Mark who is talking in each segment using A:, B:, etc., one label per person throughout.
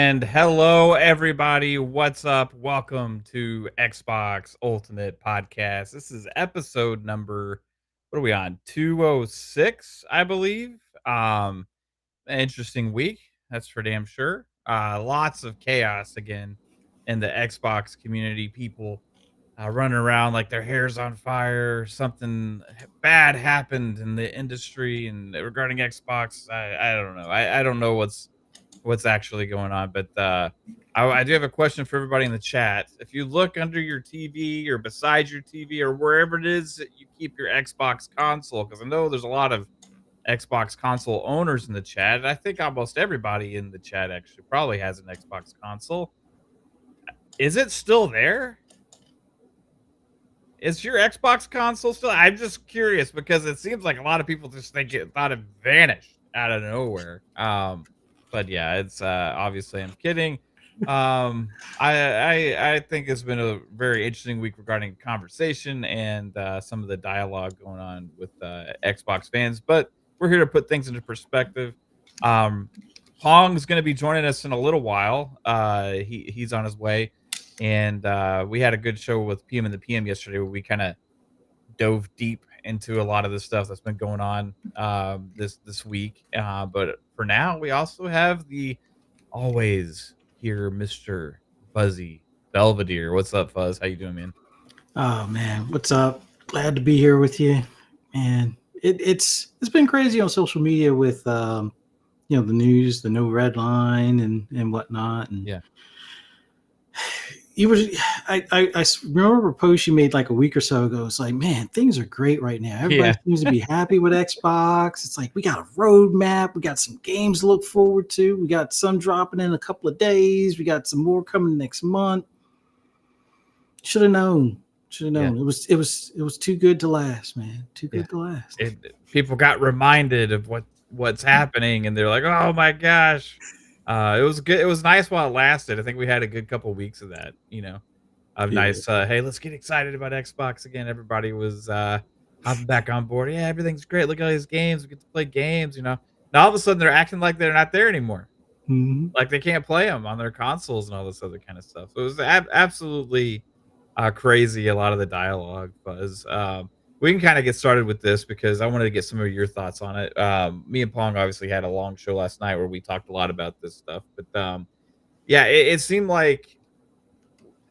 A: And hello, everybody. What's up? Welcome to Xbox Ultimate Podcast. This is episode number, what are we on? 206, I believe. An interesting week. That's for damn sure. Lots of chaos again in the Xbox community. People running around like their hair's on fire. Something bad happened in the industry and regarding Xbox. I don't know. I don't know what's actually going on. But I do have a question for everybody in the chat. If you look under your TV or beside your TV or wherever it is that you keep your Xbox console, because I know there's a lot of Xbox console owners in the chat. And I think almost everybody in the chat actually probably has an Xbox console. Is it still there? Is your Xbox console still? I'm just curious because it seems like a lot of people just think it thought it vanished out of nowhere. But yeah, it's obviously I'm kidding. I think it's been a very interesting week regarding conversation and some of the dialogue going on with Xbox fans. But we're here to put things into perspective. Um, Pong's going to be joining us in a little while. He's on his way. And we had a good show with PM and the PM yesterday where we kind of dove deep into a lot of the stuff that's been going on this week. But for now, we also have the always here, Mr. Fuzzy Belvedere. What's up, Fuzz? How you doing, man?
B: Oh man, what's up? Glad to be here with you, man. It's been crazy on social media with the news, the no red line and whatnot. And
A: Yeah.
B: you was I remember a post you made like a week or so ago. It's like, man, things are great right now. Everybody seems to be happy with Xbox. It's like we got a roadmap, we got some games to look forward to. We got some dropping in a couple of days. We got some more coming next month. Should have known. Should have known.
A: Yeah.
B: It was too good to last, man. Too good to last.
A: People got reminded of what's happening, and they're like, "Oh my gosh!" It was good. It was nice while it lasted. I think we had a good couple weeks of that. Of nice. Hey, let's get excited about Xbox again. Everybody was hopping back on board. Yeah, everything's great. Look at all these games. We get to play games. Now all of a sudden they're acting like they're not there anymore.
B: Mm-hmm.
A: Like they can't play them on their consoles and all this other kind of stuff. So it was absolutely crazy. A lot of the dialogue was. We can kind of get started with this because I wanted to get some of your thoughts on it. Me and Pong obviously had a long show last night where we talked a lot about this stuff. But yeah, it seemed like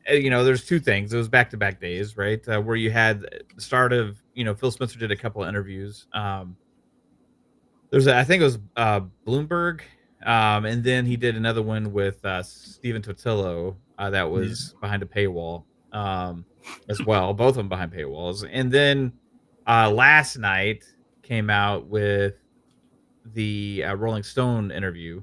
A: there's two things. It was back-to-back days, right? Where you had the start of, Phil Spencer did a couple of interviews. I think it was Bloomberg, and then he did another one with Steven Totillo that was behind a paywall as well. Both of them behind paywalls. And then last night came out with the Rolling Stone interview.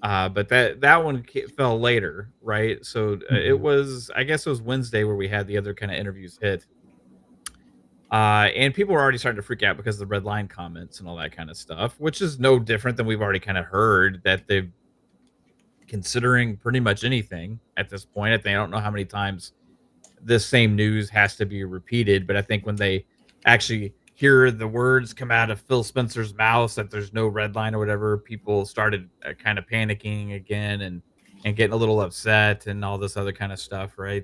A: But that one fell later, right? So it was, I guess it was Wednesday where we had the other kind of interviews hit. And people were already starting to freak out because of the red line comments and all that kind of stuff, which is no different than we've already kind of heard that they're considering pretty much anything at this point. I think I don't know how many times this same news has to be repeated, but I think when they actually hear the words come out of Phil Spencer's mouth that there's no red line or whatever, people started kind of panicking again and getting a little upset and all this other kind of stuff, right?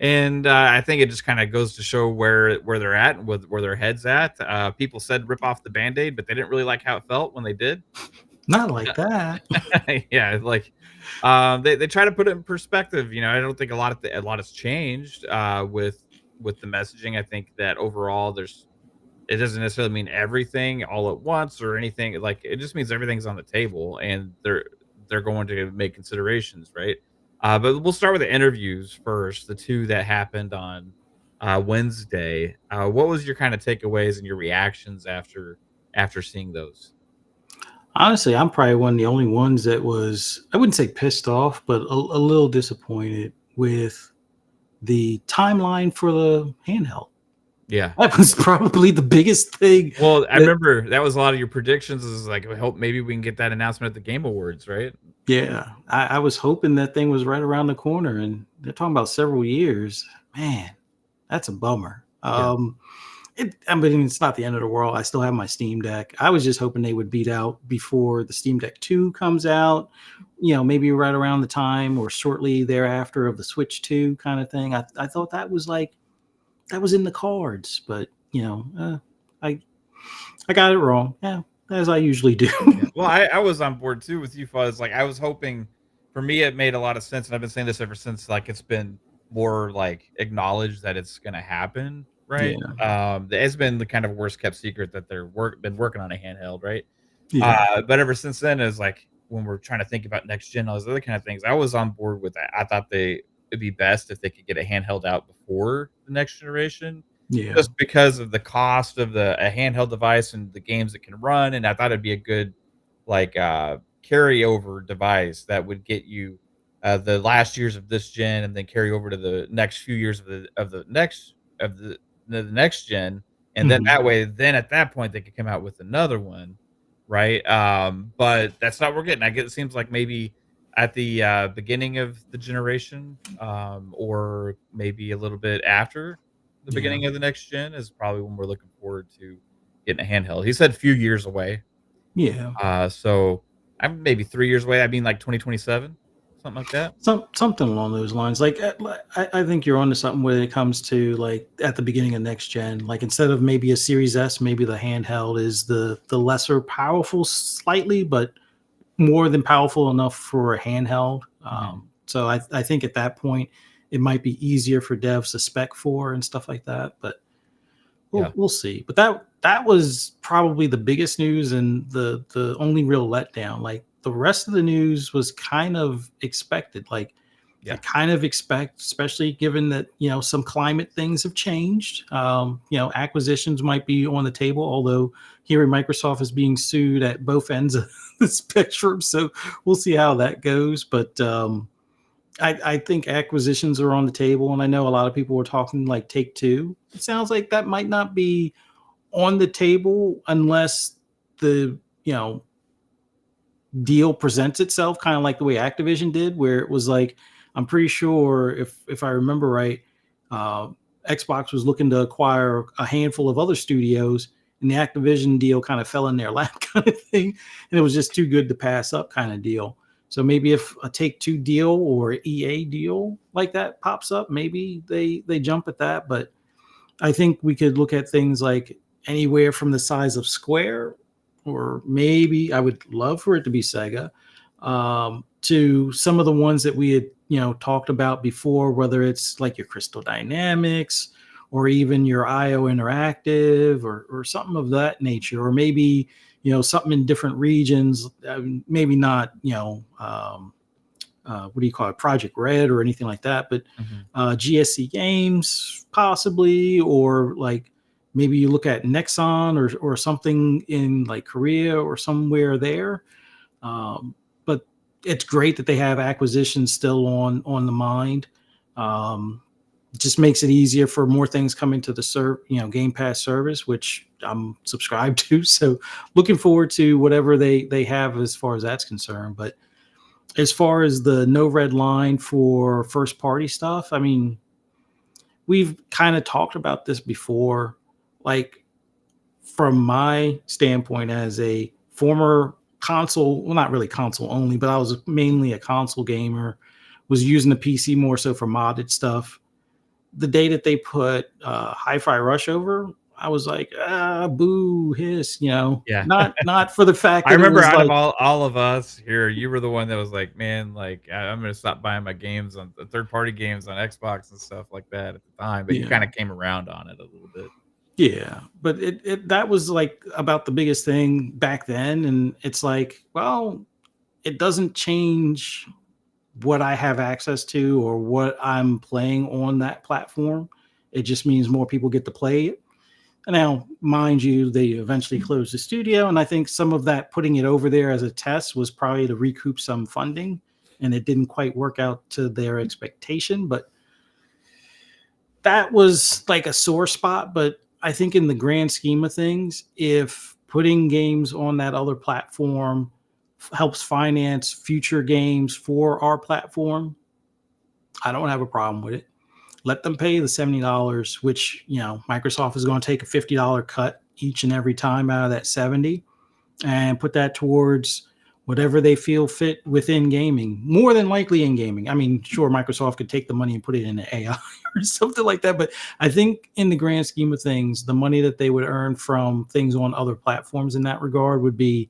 A: And I think it just kind of goes to show where they're at and where their head's at. People said rip off the Band-Aid, but they didn't really like how it felt when they did.
B: Not like that.
A: Yeah, like they try to put it in perspective. I don't think a lot has changed with the messaging. I think that overall it doesn't necessarily mean everything all at once or anything. Like it just means everything's on the table and they're going to make considerations, right? But we'll start with the interviews first, the two that happened on Wednesday. What was your kind of takeaways and your reactions after seeing those?
B: Honestly, I'm probably one of the only ones that was, I wouldn't say pissed off, but a little disappointed with the timeline for the handheld.
A: Yeah,
B: that was probably the biggest thing.
A: Well, I remember that was a lot of your predictions. Is like, I hope maybe we can get that announcement at the Game Awards, right?
B: Yeah, I was hoping that thing was right around the corner, and they're talking about several years. Man, that's a bummer.
A: Yeah.
B: I mean, it's not the end of the world. I still have my Steam Deck. I was just hoping they would beat out before the Steam Deck 2 comes out, maybe right around the time or shortly thereafter of the Switch 2 kind of thing. I thought that was that was in the cards, but I I got it wrong. Yeah, as I usually do.
A: Yeah. Well, I was on board too with you, Fuzz. Like I was hoping for me it made a lot of sense, and I've been saying this ever since like it's been more like acknowledged that it's gonna happen, right?
B: Yeah,
A: It's been the kind of worst kept secret that they're been working on a handheld, right?
B: yeah,
A: But ever since then, is like when we're trying to think about next gen, all those other kind of things, I was on board with that. I thought it'd be best if they could get a handheld out before the next generation,
B: yeah,
A: just because of the cost of a handheld device and the games it can run. And I thought it'd be a good like carryover device that would get you the last years of this gen and then carry over to the next few years of the next gen. And then
B: hmm
A: that way, then at that point they could come out with another one, right? But that's not what we're getting. I get it seems like maybe at the beginning of the generation, or maybe a little bit after the
B: yeah.
A: beginning of the next gen is probably when we're looking forward to getting a handheld. He said a few years away.
B: Yeah.
A: So I'm maybe 3 years away. I mean, like 2027, something like that.
B: Something along those lines. I think you're onto something when it comes to like at the beginning of next gen. Like instead of maybe a Series S, maybe the handheld is the lesser powerful slightly, but more than powerful enough for a handheld.
A: Mhm.
B: So I think at that point it might be easier for devs to spec for and stuff like that. But
A: Yeah.
B: we'll see. But that was probably the biggest news and the only real letdown. Like the rest of the news was kind of expected. Like I
A: Yeah.
B: kind of expect, especially given that some climate things have changed. Acquisitions might be on the table, although here Microsoft is being sued at both ends of the spectrum. So we'll see how that goes. But I think acquisitions are on the table, and I know a lot of people were talking like Take Two. It sounds like that might not be on the table unless the deal presents itself, kind of like the way Activision did, where it was like I'm pretty sure if I remember right, uh, Xbox was looking to acquire a handful of other studios, and the Activision deal kind of fell in their lap, kind of thing, and it was just too good to pass up, kind of deal. So maybe if a Take Two deal or EA deal like that pops up, maybe they jump at that. But I think we could look at things like anywhere from the size of Square, or maybe I would love for it to be Sega, to some of the ones that we had, talked about before, whether it's like your Crystal Dynamics or even your IO Interactive or something of that nature, or maybe, something in different regions, maybe not, what do you call it, Project Red or anything like that, but
A: Mhm.
B: GSC Games possibly, or like maybe you look at Nexon or something in like Korea or somewhere there. But it's great that they have acquisitions still on the mind. It just makes it easier for more things coming to the Game Pass service, which I'm subscribed to. So looking forward to whatever they have as far as that's concerned. But as far as the no red line for first party stuff, I mean, we've kind of talked about this before. Like, from my standpoint as a former console, well, not really console only, but I was mainly a console gamer, was using the PC more so for modded stuff. The day that they put Hi-Fi Rush over, I was like, boo, hiss,
A: Yeah.
B: not for the fact
A: I
B: that it
A: remember
B: was
A: out of
B: like,
A: all of us here, you were the one that was like, "Man, like, I'm gonna stop buying my games on the third-party games on Xbox and stuff like that," at the time, but you
B: yeah.
A: kinda came around on it a little bit.
B: Yeah, but it that was like about the biggest thing back then, and it's like, well, it doesn't change what I have access to or what I'm playing on that platform. It just means more people get to play it. And now, mind you, they eventually closed the studio, and I think some of that putting it over there as a test was probably to recoup some funding, and it didn't quite work out to their expectation, but that was like a sore spot. But I think in the grand scheme of things, if putting games on that other platform helps finance future games for our platform, I don't have a problem with it. let them pay the $70, which, Microsoft is going to take a $50 cut each and every time out of that 70, and put that towards whatever they feel fit within gaming. More than likely in gaming. I mean, sure, Microsoft could take the money and put it into AI or something like that, but I think in the grand scheme of things, the money that they would earn from things on other platforms in that regard would be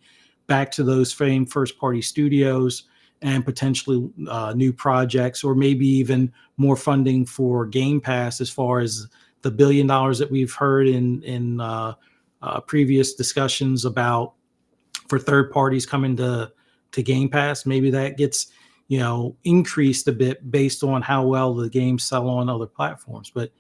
B: back to those famed first party studios and potentially new projects, or maybe even more funding for Game Pass, as far as the $1 billion that we've heard in previous discussions about for third parties coming to Game Pass. Maybe that gets increased a bit based on how well the games sell on other platforms. But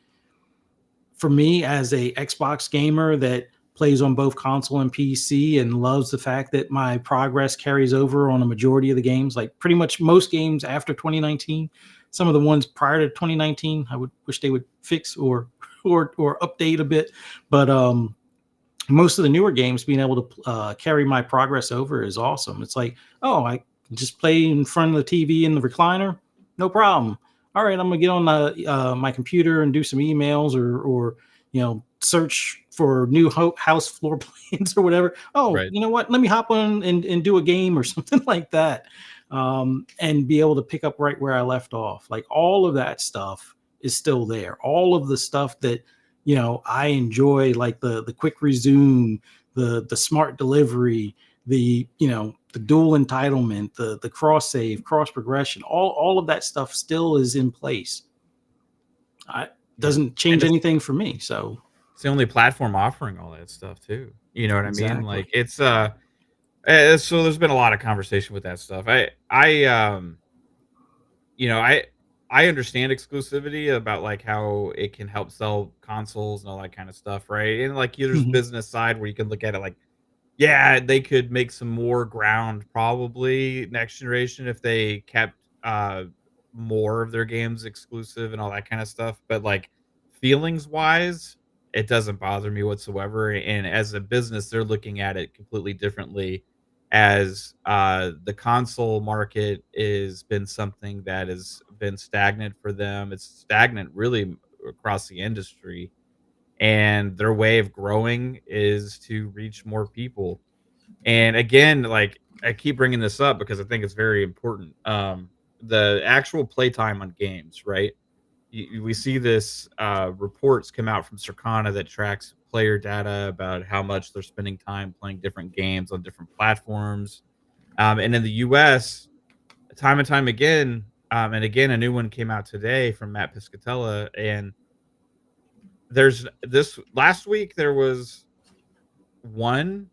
B: for me, as a Xbox gamer that plays on both console and PC and loves the fact that my progress carries over on a majority of the games, like pretty much most games after 2019. Some of the ones prior to 2019, I would wish they would fix or update a bit. But most of the newer games, being able to carry my progress over is awesome. It's like, oh, I just play in front of the TV in the recliner, no problem. All right, I'm gonna get on my computer and do some emails, or search for new house floor plans or whatever. Oh,
A: Right.
B: you know what? Let me hop on and do a game or something like that, and be able to pick up right where I left off. Like, all of that stuff is still there. All of the stuff that I enjoy, like the quick resume, the smart delivery, the dual entitlement, the cross save, cross progression, all of that stuff still is in place. It
A: Yeah.
B: doesn't
A: And
B: change anything for me. So
A: it's the only platform offering all that stuff too. You know what I mean?
B: exactly.
A: Like so there's been a lot of conversation with that stuff. You know, I understand exclusivity about, like, how it can help sell consoles and all that kind of stuff, right? And, like, there's
B: Hmm.
A: business side where you can look at it like, yeah, they could make some more ground probably next generation if they kept, more of their games exclusive and all that kinda stuff, but, like, feelings-wise, it doesn't bother me whatsoever, and as a business, they're looking at it completely differently as, the console market is been something that has been stagnant for them. It's stagnant really across the industry, and their way of growing is to reach more people. And again, like, I keep bringing this up because I think it's very important. The actual playtime on games, right? We see this reports come out from Circana that tracks player data about how much they're spending time playing different games on different platforms. And in the US, time and time again, and again, a new one came out today from Matt Piscatella. And there's this last week, there was one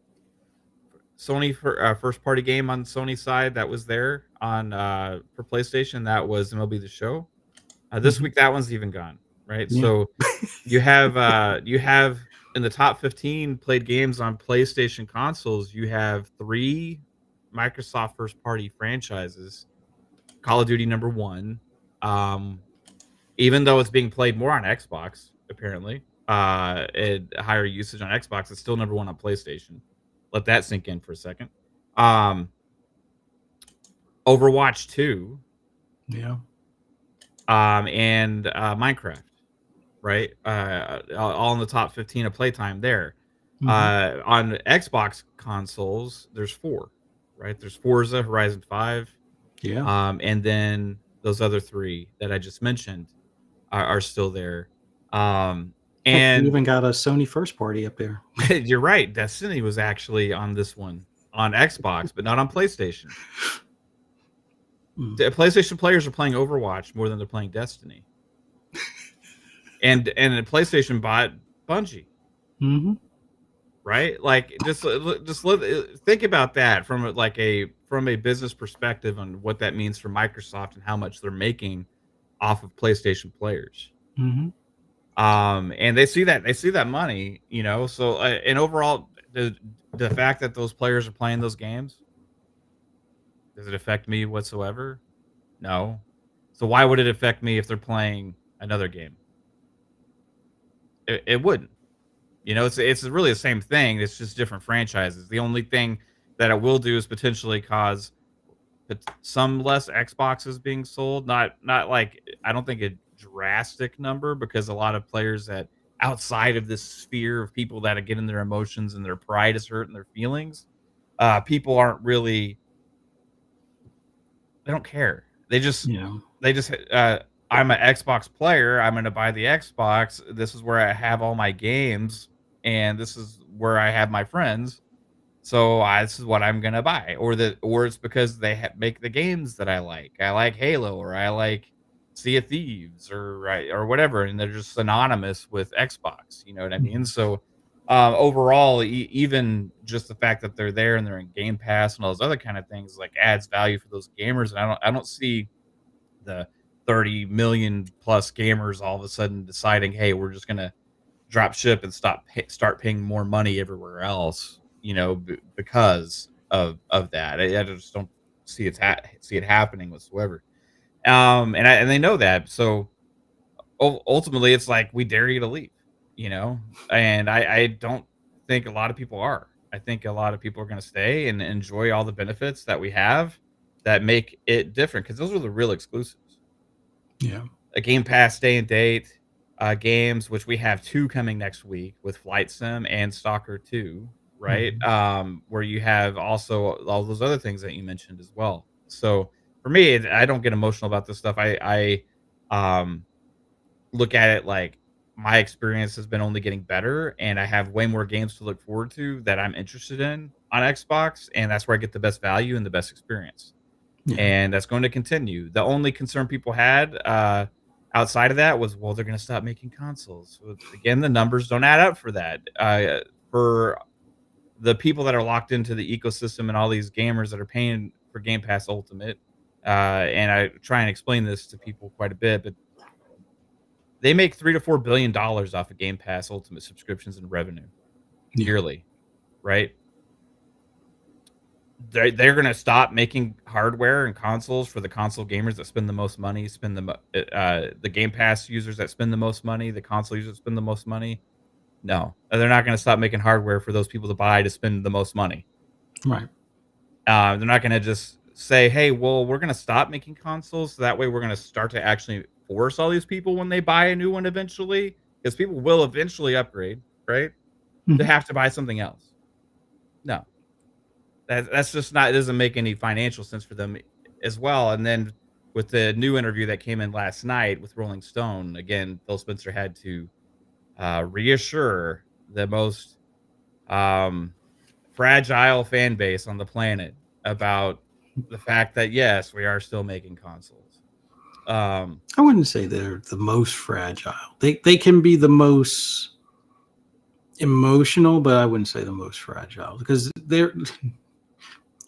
A: Sony first party game on Sony side that was there on for PlayStation. That was MLB The Show. This
B: Hmm.
A: week, that one's even gone, right?
B: Yeah.
A: So you have in the top 15 played games on PlayStation consoles, you have 3 Microsoft first party franchises. Call of Duty number 1, um, even though it's being played more on Xbox, apparently, higher usage on Xbox, it's still number 1 on PlayStation. Let that sink in for a second. Um, Overwatch 2,
B: Yeah.
A: and Minecraft. Right? All in the top 15 of playtime there.
B: Hmm.
A: On Xbox consoles, there's 4, right? There's Forza Horizon 5,
B: Yeah.
A: and then those other 3 that I just mentioned are still there. Um,
B: Heck, we
A: and
B: even got a Sony first party up there.
A: you're right, Destiny was actually on this one on Xbox, but not on PlayStation.
B: Mm.
A: The PlayStation players are playing Overwatch more than they're playing Destiny. And the PlayStation bought Bungie.
B: Hmm.
A: Right? Like, just let think about that from from a business perspective on what that means for Microsoft and how much they're making off of PlayStation players.
B: Hmm.
A: And they see that money, you know. So, and overall, the fact that those players are playing those games, does it affect me whatsoever? No. So why would it affect me if they're playing another game? It wouldn't. You know, it's really the same thing. It's just different franchises. The only thing that it will do is potentially cause some less Xboxes being sold. Not like I don't think it. drastic number because a lot of players that outside of this sphere of people that get in their emotions and their pride is hurt and their feelings, people aren't really they don't care.
B: Yeah.
A: They just I'm an Xbox player. I'm gonna buy the Xbox. This is where I have all my games, and this is where I have my friends. So this is what I'm gonna buy, or it's because they make the games that I like. I like Halo, or I like Sea of Thieves, or whatever, and they're just synonymous with Xbox. You know what I mean?
B: Mhm.
A: So overall, even just the fact that they're there and they're in Game Pass and all those other kind of things, like adds value for those gamers. And I don't see the 30 million plus gamers all of a sudden deciding, hey, we're just gonna drop ship and start paying more money everywhere else, because of that. I just don't see it happening whatsoever. And they know that. So ultimately, it's like we dare you to leave, you know. And I don't think a lot of people are. I think a lot of people are going to stay and enjoy all the benefits that we have that make it different because those are the real exclusives.
B: Yeah.
A: A Game Pass day and date games, which we have 2 coming next week with Flight Sim and Stalker 2, right?
B: Mhm.
A: Where you have also all those other things that you mentioned as well. So for me, I don't get emotional about this stuff. I look at it like my experience has been only getting better, and I have way more games to look forward to that I'm interested in on Xbox, and that's where I get the best value and the best experience,
B: Yeah.
A: and that's going to continue. The only concern people had, outside of that was, well, they're gonna stop making consoles. Well, again, the numbers don't add up for that. For the people that are locked into the ecosystem and all these gamers that are paying for Game Pass Ultimate, and I try and explain this to people quite a bit, but they make $3 to $4 billion off of Game Pass Ultimate subscriptions and revenue
B: Yeah.
A: yearly, right? They're gonna stop making hardware and consoles for the console gamers that spend the most money, the Game Pass users that spend the most money, the console users that spend the most money. No, they're not gonna stop making hardware for those people to buy to spend the most money.
B: Right.
A: They're not gonna just say, "Hey, well, we're gonna stop making consoles, so that way we're gonna start to actually force all these people when they buy a new one eventually, because people will eventually upgrade, right? To
B: Mhm.
A: have to buy something else." No. That's just not it doesn't make any financial sense for them as well, and then with the new interview that came in last night with Rolling Stone, again, Phil Spencer had to, reassure the most, um, fragile fan base on the planet about the fact that, yes, we are still making consoles. Um,
B: I wouldn't say they're the most fragile. They can be the most emotional, but I wouldn't say the most fragile because they're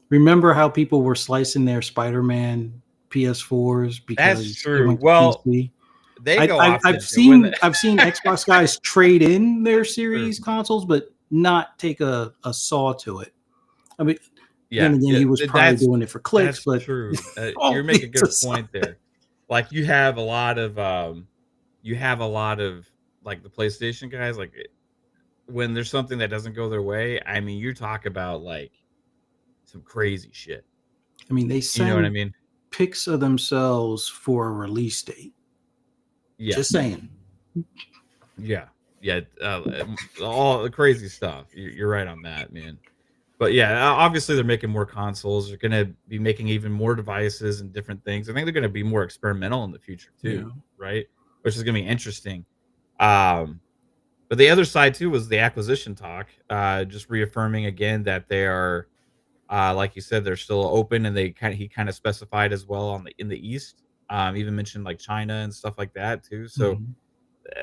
B: remember how people were slicing their Spider-Man PS4s
A: that's
B: because it
A: true.
B: went to
A: Well,
B: PC.
A: they
B: I,
A: go
B: I
A: off
B: I've
A: the when the
B: seen I've seen Xbox guys trade in their
A: True.
B: series consoles, but not take a saw to it. I mean, then
A: Yeah,
B: again,
A: yeah,
B: he was probably
A: that's
B: doing it for clicks,
A: that's
B: but
A: true. You're
B: all
A: making a
B: things
A: good
B: aside,
A: point there. Like, you have a lot of, like, the PlayStation guys, like, when there's something that doesn't go their way, I mean, you talk about, like, some crazy shit.
B: I mean, they
A: You know what I
B: send
A: mean?
B: pics of themselves for a release date. Just
A: Yes.
B: saying.
A: Yeah. Yeah, all the crazy stuff. You're right on that, man. But yeah, obviously they're making more consoles. They're gonna be making even more devices and different things. I think they're gonna be more experimental in the future
B: Yeah.
A: too, right? Which is gonna be interesting. Um, but the other side too was the acquisition talk. Just reaffirming again that they are, like you said, they're still open, and he kind of specified as well on the in the East. Even mentioned like China and stuff like that too. So
B: Mhm.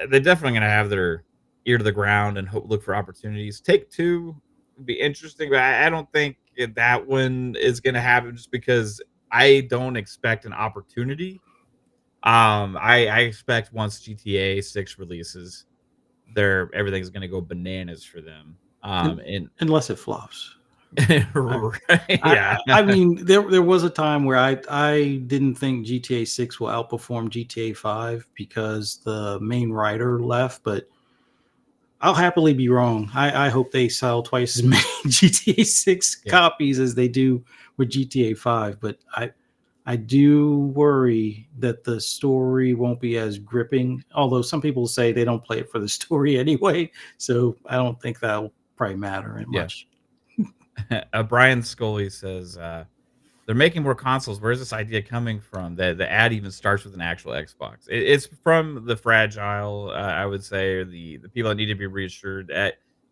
A: they're definitely gonna have their ear to the ground and look for opportunities. Take Two would be interesting, but I don't think that one is gonna happen just because I don't expect an opportunity. I expect once GTA 6 releases, everything's gonna go bananas for them.
B: Un
A: And
B: Unless it flops. I
A: right,
B: I
A: yeah.
B: I mean, there was a time where I didn't think GTA 6 will outperform GTA 5 because the main writer left, but I'll happily be wrong. I hope they sell twice as many GTA 6
A: Yeah.
B: copies as they do with GTA 5, but I do worry that the story won't be as gripping, although some people say they don't play it for the story anyway, so I don't think that'll probably matter
A: Yeah.
B: much.
A: Brian Scully says, they're making more consoles. Where's this idea coming from? The ad even starts with an actual Xbox. It's from the fragile, I would say, or the people that need to be reassured.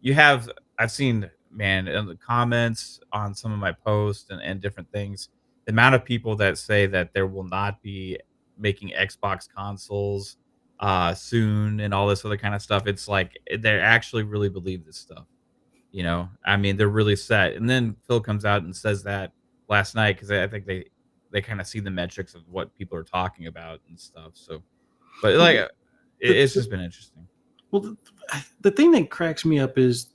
A: You have I've seen, man, in the comments on some of my posts and different things, the amount of people that say that there will not be making Xbox consoles soon and all this other kind of stuff. It's like they actually really believe this stuff. I mean, they're really set. And then Phil comes out and says that last night because I think they kind of see the metrics of what people are talking about and stuff. So, but like,
B: Well,
A: it's
B: the,
A: just been interesting.
B: well, the thing that cracks me up is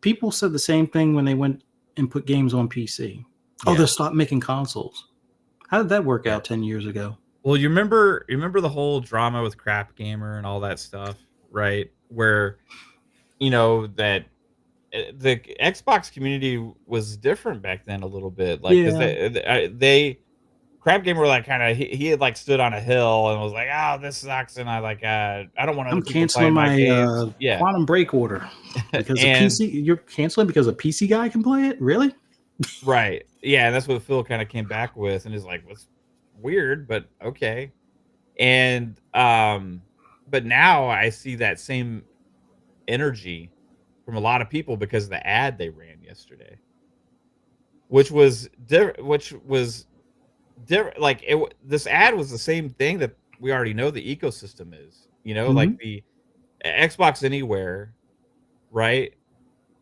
B: people said the same thing when they went and put games on PC. Oh, they'll
A: Yeah,
B: stop making consoles. How did that work
A: yeah.
B: out 10 years ago?
A: Well, you remember the whole drama with Crap Gamer and all that stuff, right? Where that the Xbox community was different back then a little bit, like because
B: Yeah,
A: they Crab Gamer, like, kinda he had, like, stood on a hill and was like, "Oh, this sucks," and I don't want other
B: I'm
A: people
B: canceling
A: playing my
B: my
A: games. Yeah,
B: Quantum Break order because a
A: and
B: PC. You're canceling because a PC guy can play it? Really?
A: right. Yeah, and that's what Phil kinda came back with, and is like, "What's weird, but okay." And, but now I see that same energy from a lot of people because of the ad they ran yesterday, which was different. Like, this ad was the same thing that we already know the ecosystem is, like
B: Hmm.
A: the Xbox Anywhere, right,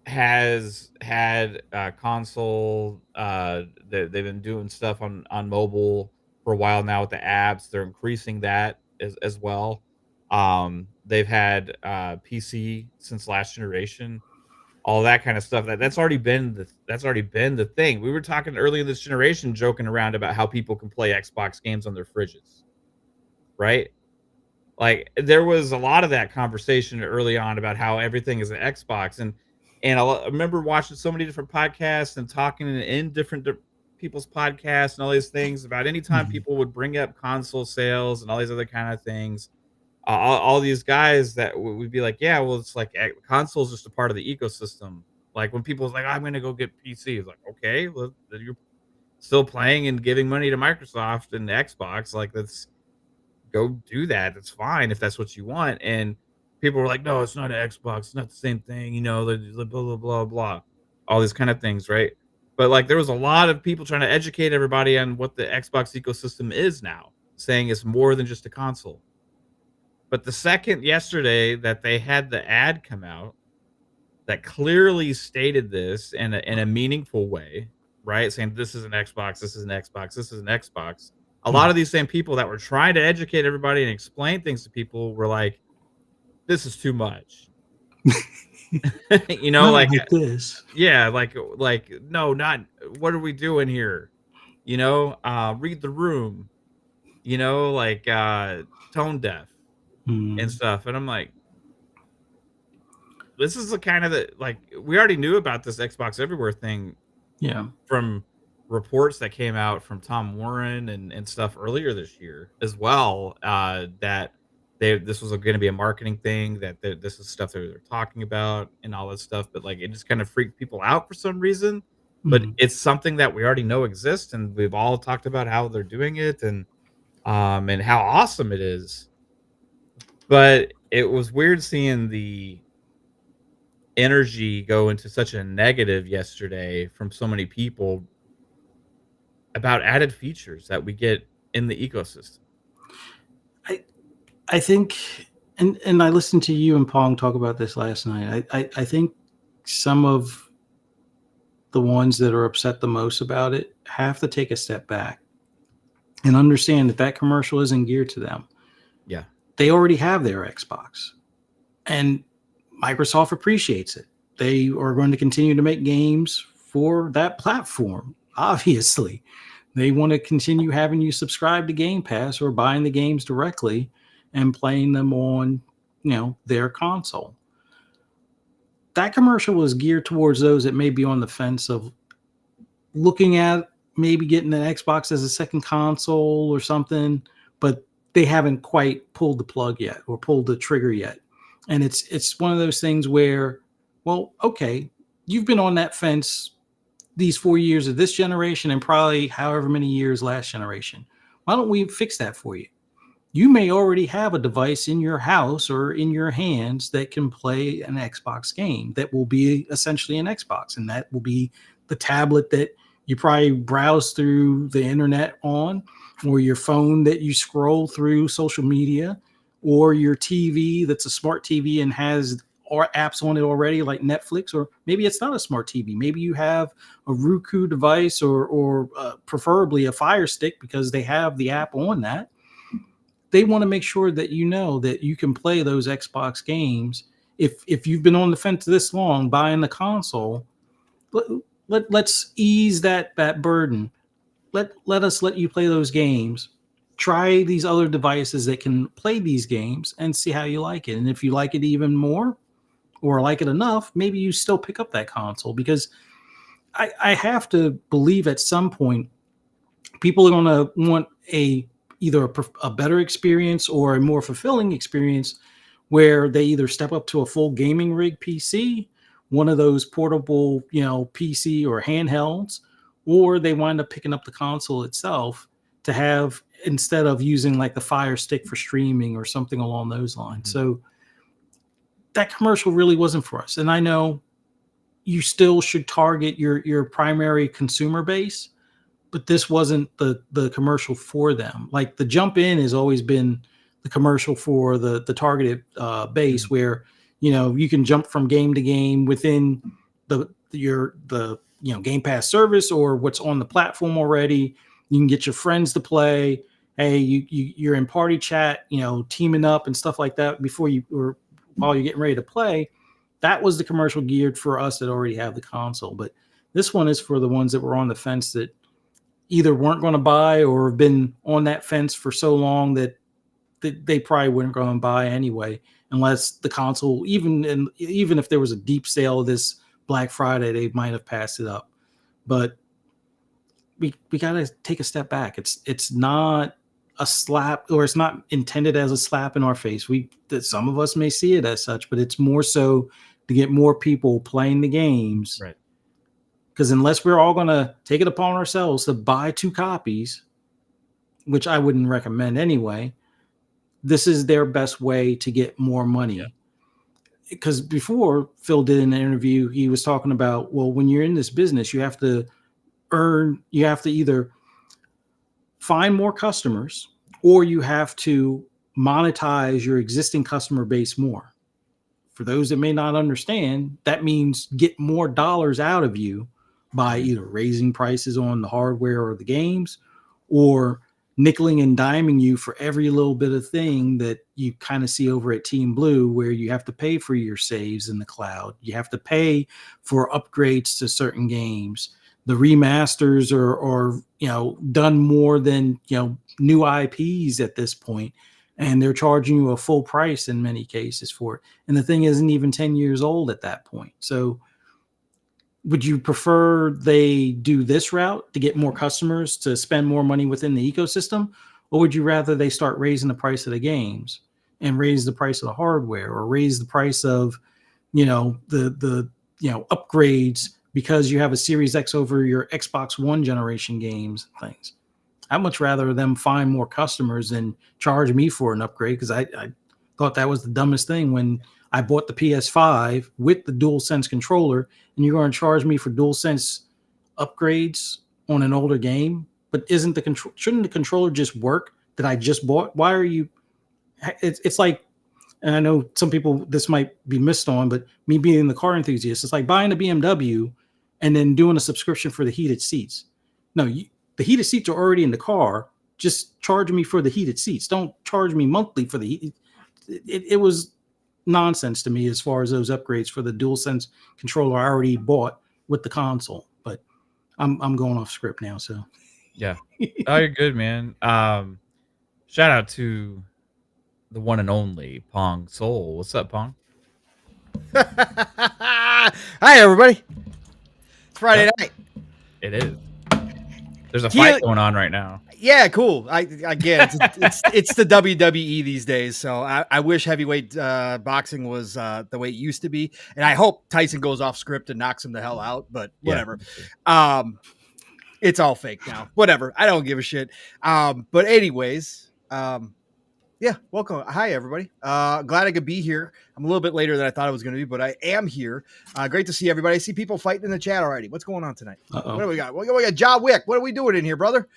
A: has had console. They've been doing stuff on mobile for a while now with the apps. They're increasing that as well. They've had PC since last generation, all that kind of stuff. That's already been the thing. We were talking early in this generation, joking around about how people can play Xbox games on their fridges, right? Like, there was a lot of that conversation early on about how everything is an Xbox, and I remember watching so many different podcasts and talking in different people's podcasts and all these things about anytime
B: Hmm.
A: people would bring up console sales and all these other kind of things. All these guys that would be like, yeah, well, it's like console's just a part of the ecosystem. Like when people was like, I'm gonna go get PC, it's like, okay, well, then you're still playing and giving money to Microsoft and Xbox. Like, that's go do that. That's fine if that's what you want. And people were like, "No, it's not an Xbox. It's not the same thing." The blah blah blah blah, all these kind of things, right? But like, there was a lot of people trying to educate everybody on what the Xbox ecosystem is now, saying it's more than just a console. But the second yesterday that they had the ad come out that clearly stated this in a meaningful way, right? Saying this is an Xbox, this is an Xbox, this is an Xbox. A lot
B: Hmm.
A: of these same people that were trying to educate everybody and explain things to people were like, "This is too much."
B: Not
A: Like,
B: like this.
A: yeah, like, "No, not what are we doing here?" Read the room, like, tone deaf and
B: Hmm.
A: stuff, and I'm like, this is the kind of like, we already knew about this Xbox Everywhere thing
B: Yeah.
A: from reports that came out from Tom Warren and stuff earlier this year as well, that this was going to be a marketing thing, that this is stuff that they're talking about and all that stuff, but like, it just kind of freaked people out for some reason. But
B: Hmm.
A: it's something that we already know exists, and we've all talked about how they're doing it, and how awesome it is. But it was weird seeing the energy go into such a negative yesterday from so many people about added features that we get in the ecosystem.
B: I I think, and I listened to you and Pong talk about this last night. I think some of the ones that are upset the most about it have to take a step back and understand that that commercial isn't geared to them.
A: Yeah.
B: They already have their Xbox, and Microsoft appreciates it. They are going to continue to make games for that platform. Obviously, they want to continue having you subscribe to Game Pass or buying the games directly and playing them on, their console. That commercial was geared towards those that may be on the fence of looking at maybe getting an Xbox as a second console or something, but they haven't quite pulled the plug yet or pulled the trigger yet. And it's one of those things where, well, okay, you've been on that fence these 4 years of this generation and probably however many years last generation. Why don't we fix that for you? You may already have a device in your house or in your hands that can play an Xbox game that will be essentially an Xbox, and that will be the tablet that you probably browse through the internet on, or your phone that you scroll through social media, or your TV that's a smart TV and has or apps on it already like Netflix, or maybe it's not a smart TV. Maybe you have a Roku device or preferably a Fire Stick because they have the app on that. They want to make sure that you know that you can play those Xbox games. If you've been on the fence this long buying the console, let's ease that burden. Let us let you play those games. Try these other devices that can play these games and see how you like it. And if you like it even more or like it enough, maybe you still pick up that console, because I have to believe at some point people are going to want either a better experience or a more fulfilling experience where they either step up to a full gaming rig PC, one of those portable, PC or handhelds, or they wind up picking up the console itself to have, instead of using like the Fire Stick for streaming or something along those lines. So that commercial really wasn't for us. And I know you still should target your primary consumer base, but this wasn't the commercial for them. Like the jump in has always been the commercial for the targeted base, where you can jump from game to game within the Game Pass service or what's on the platform already. You can get your friends to play. Hey, you're in party chat, teaming up and stuff like that before you or while you're getting ready to play. That was the commercial geared for us that already have the console. But this one is for the ones that were on the fence that either weren't going to buy or have been on that fence for so long that they probably weren't going to buy anyway, unless the console, even if there was a deep sale this Black Friday, they might have passed it up. But we got to take a step back. It's not a slap, or it's not intended as a slap in our face. Some of us may see it as such, but it's more so to get more people playing the games.
A: Right.
B: Because unless we're all going to take it upon ourselves to buy 2 copies, which I wouldn't recommend anyway, this is their best way to get more money. Because before Phil did an interview, he was talking about, well, when you're in this business, you have to either find more customers or you have to monetize your existing customer base more. For those that may not understand, that means get more dollars out of you by either raising prices on the hardware or the games, or nickeling and diming you for every little bit of thing that you kind of see over at Team Blue, where you have to pay for your saves in the cloud. You have to pay for upgrades to certain games. The remasters are done more than, new IPs at this point, and they're charging you a full price in many cases for it. And the thing isn't even 10 years old at that point. So would you prefer they do this route to get more customers to spend more money within the ecosystem? Or would you rather they start raising the price of the games and raise the price of the hardware, or raise the price of, the upgrades because you have a Series X over your Xbox One generation games and things? I'd much rather them find more customers than charge me for an upgrade, because I thought that was the dumbest thing when I bought the PS5 with the DualSense controller, and you're going to charge me for DualSense upgrades on an older game. But shouldn't the controller just work that I just bought? Why are you? It's like, and I know some people this might be missed on, but me being the car enthusiast, it's like buying a BMW and then doing a subscription for the heated seats. No, the heated seats are already in the car. Just charge me for the heated seats. Don't charge me monthly for the heat. It was nonsense to me as far as those upgrades for the DualSense controller I already bought with the console. But I'm going off script now, so
A: Yeah. Oh, you're good, man. Shout out to the one and only Pong Soul. What's up, Pong?
C: Hi, everybody. It's Friday night.
A: It is. There's a fight going on right now.
C: Yeah, cool. Again, it's the WWE these days. So I wish heavyweight boxing was the way it used to be, and I hope Tyson goes off script and knocks him the hell out. But whatever.
A: Yeah,
C: It's all fake now. Whatever. I don't give a shit. But anyways, yeah, welcome. Hi, everybody. Glad I could be here. I'm a little bit later than I thought I was going to be, but I am here. Great to see everybody. I see people fighting in the chat already. What's going on tonight?
B: Uh-oh.
C: What do we got? We got John Wick. What are we doing in here, brother?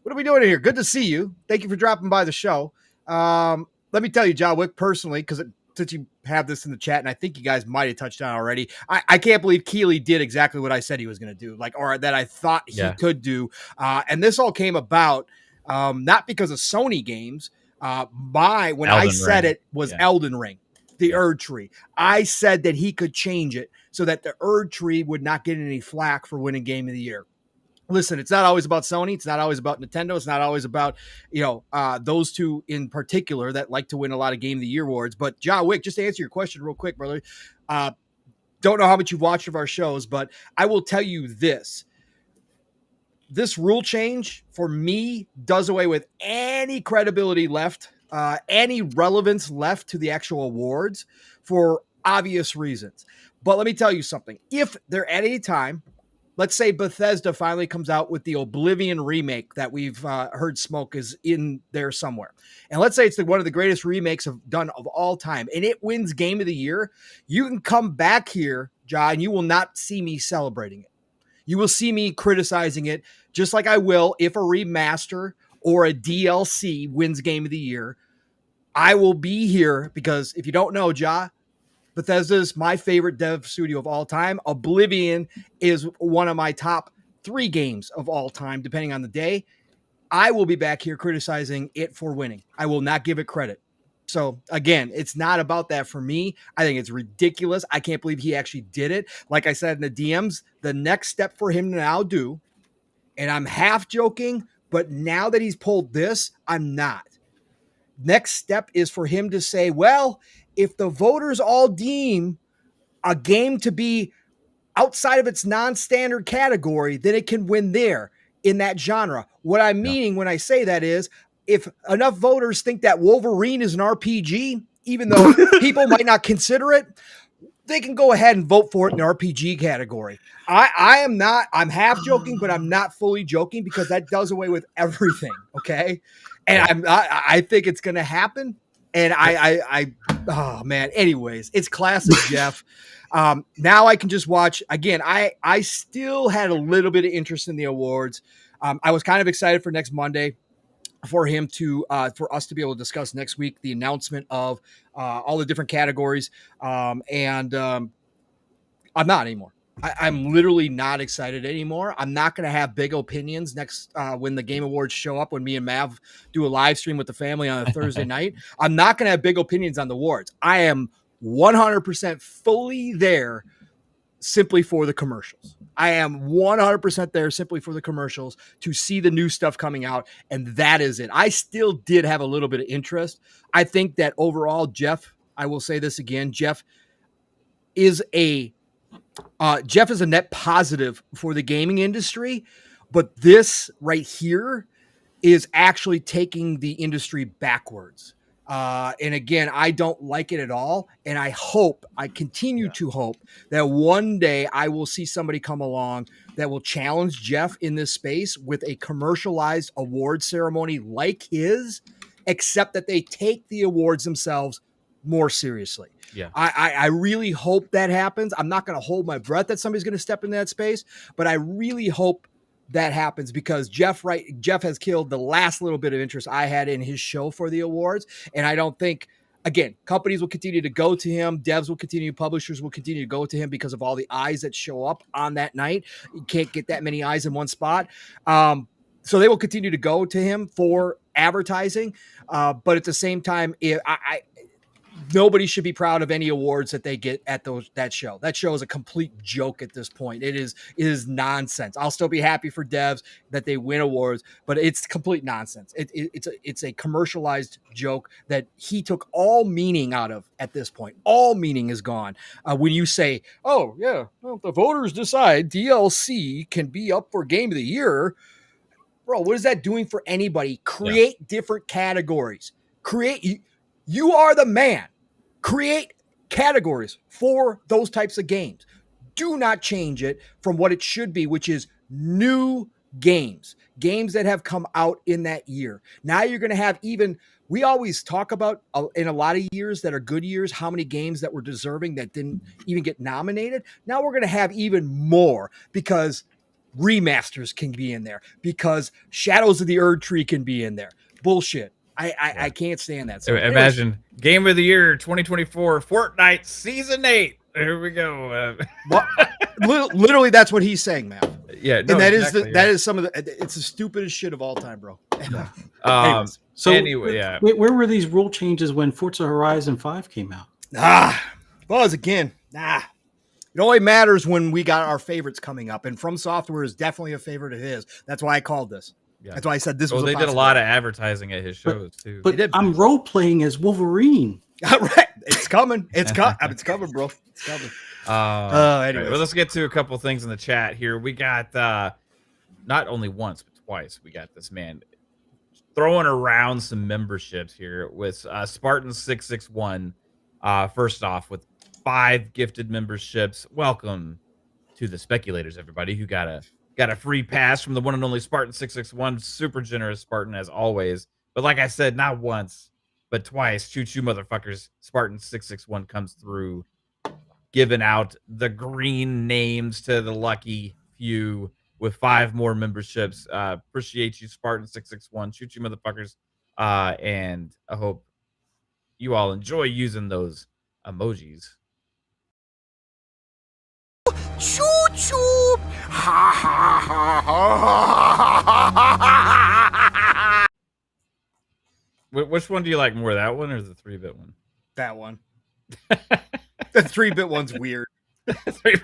C: What are we doing in here? Good to see you. Thank you for dropping by the show. Let me tell you, John Wick, personally, because since you have this in the chat, and I think you guys might have touched on already, I can't believe Keeley did exactly what I said he was going to do, or that I thought he could do. And this all came about not because of Sony games. When I said it was Elden Ring, the Erd Tree. I said that he could change it so that the Erd Tree would not get any flack for winning Game of the Year. Listen, it's not always about Sony. It's not always about Nintendo. It's not always about, those two in particular that like to win a lot of Game of the Year awards. But John Wick, just to answer your question real quick, brother, don't know how much you've watched of our shows, but I will tell you this. This rule change for me does away with any credibility left, any relevance left to the actual awards for obvious reasons. But let me tell you something. If there at any time, let's say Bethesda finally comes out with the Oblivion remake that we've heard smoke is in there somewhere. And let's say it's one of the greatest remakes done of all time, and it wins Game of the Year. You can come back here, John, and you will not see me celebrating it. You will see me criticizing it, just like I will if a remaster or a DLC wins Game of the Year. I will be here because if you don't know, Ja, Bethesda is my favorite dev studio of all time. Oblivion is one of my top 3 games of all time, depending on the day. I will be back here criticizing it for winning. I will not give it credit. So again, it's not about that for me. I think it's ridiculous. I can't believe he actually did it. Like I said in the DMs, the next step for him to now do, and I'm half joking, but now that he's pulled this, I'm not. Next step is for him to say, well, if the voters all deem a game to be outside of its non-standard category, then it can win there in that genre. What I'm meaning when I say that is, if enough voters think that Wolverine is an RPG, even though people might not consider it, they can go ahead and vote for it in the RPG category. I'm half joking, but I'm not fully joking because that does away with everything. Okay. And I think it's going to happen. And oh man, anyways, it's classic Jeff. Now I can just watch again. I still had a little bit of interest in the awards. I was kind of excited for next Monday for him to, for us to be able to discuss next week, the announcement of all the different categories. And I'm not anymore. I'm literally not excited anymore. I'm not going to have big opinions next when the Game Awards show up, when me and Mav do a live stream with the family on a Thursday night. I'm not going to have big opinions on the awards. I am 100% fully there simply for the commercials. I am 100% there simply for the commercials to see the new stuff coming out. And that is it. I still did have a little bit of interest. I think that overall, Jeff, I will say this again, Jeff is a net positive for the gaming industry, but this right here is actually taking the industry backwards. And again, I don't like it at all. And I continue to hope that one day I will see somebody come along that will challenge Jeff in this space with a commercialized award ceremony like his, except that they take the awards themselves more seriously.
A: Yeah.
C: I really hope that happens. I'm not going to hold my breath that somebody's going to step in that space, but I really hope that happens because Jeff has killed the last little bit of interest I had in his show for the awards. And I don't think, again, companies will continue to go to him. Devs will continue, publishers will continue to go to him because of all the eyes that show up on that night. You can't get that many eyes in one spot. So they will continue to go to him for advertising. But at the same time, nobody should be proud of any awards that they get at that show. That show is a complete joke at this point. It is nonsense. I'll still be happy for devs that they win awards, but it's complete nonsense. It's a commercialized joke that he took all meaning out of at this point. All meaning is gone. When you say, oh yeah, well, the voters decide DLC can be up for Game of the Year, Bro, what is that doing for anybody? Create different categories. You are the man. Create categories for those types of games. Do not change it from what it should be, which is new games that have come out in that year. Now you're going to have we always talk about in a lot of years that are good years, how many games that were deserving that didn't even get nominated. Now we're going to have even more because remasters can be in there, because Shadows of the Erd Tree can be in there. Bullshit. I can't stand that.
A: So imagine Game of the Year 2024 Fortnite Season 8. Here we go.
C: Literally, that's what he's saying, man.
A: Yeah,
C: no, and that is some of the. It's the stupidest shit of all time, bro.
B: Where were these rule changes when Forza Horizon 5 came out?
C: Buzz again. It only matters when we got our favorites coming up, and From Software is definitely a favorite of his. That's why I called this. Yeah. That's why I said this was.
A: They did a lot of advertising at his shows too.
B: But I'm role playing as Wolverine.
C: Right, it's coming. It's coming. It's coming, bro. It's coming.
A: Anyway, right, well, let's get to a couple things in the chat here. We got not only once but twice. We got this man throwing around some memberships here with Spartan 661. First off, with 5 gifted memberships. Welcome to the speculators, everybody, who got a free pass from the one and only Spartan 661. Super generous Spartan as always. But like I said, not once but twice. Choo motherfuckers. Spartan 661 comes through, giving out the green names to the lucky few with 5 more memberships. Appreciate you, Spartan 661. Choo motherfuckers. And I hope you all enjoy using those emojis.
C: Choo choo. Ha ha ha ha.
A: Which one do you like more, that one or the 3-bit one?
C: That one. The 3-bit one's weird.
A: 3-bit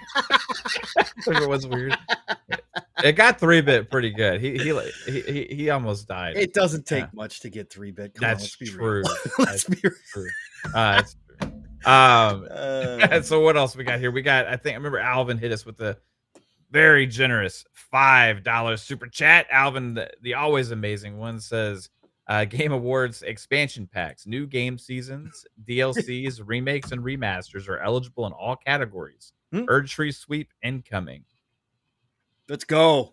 A: one's weird. It got 3-bit pretty good. He almost died.
C: It doesn't take much to get 3-bit.
A: That's true.
C: Let's be
A: true. That's true. So what else we got here? I remember Alvin hit us with the very generous $5 super chat. Alvin, the always amazing one, says Game Awards expansion packs, new game seasons, DLCs, remakes, and remasters are eligible in all categories. Erd Tree sweep incoming.
C: Let's go.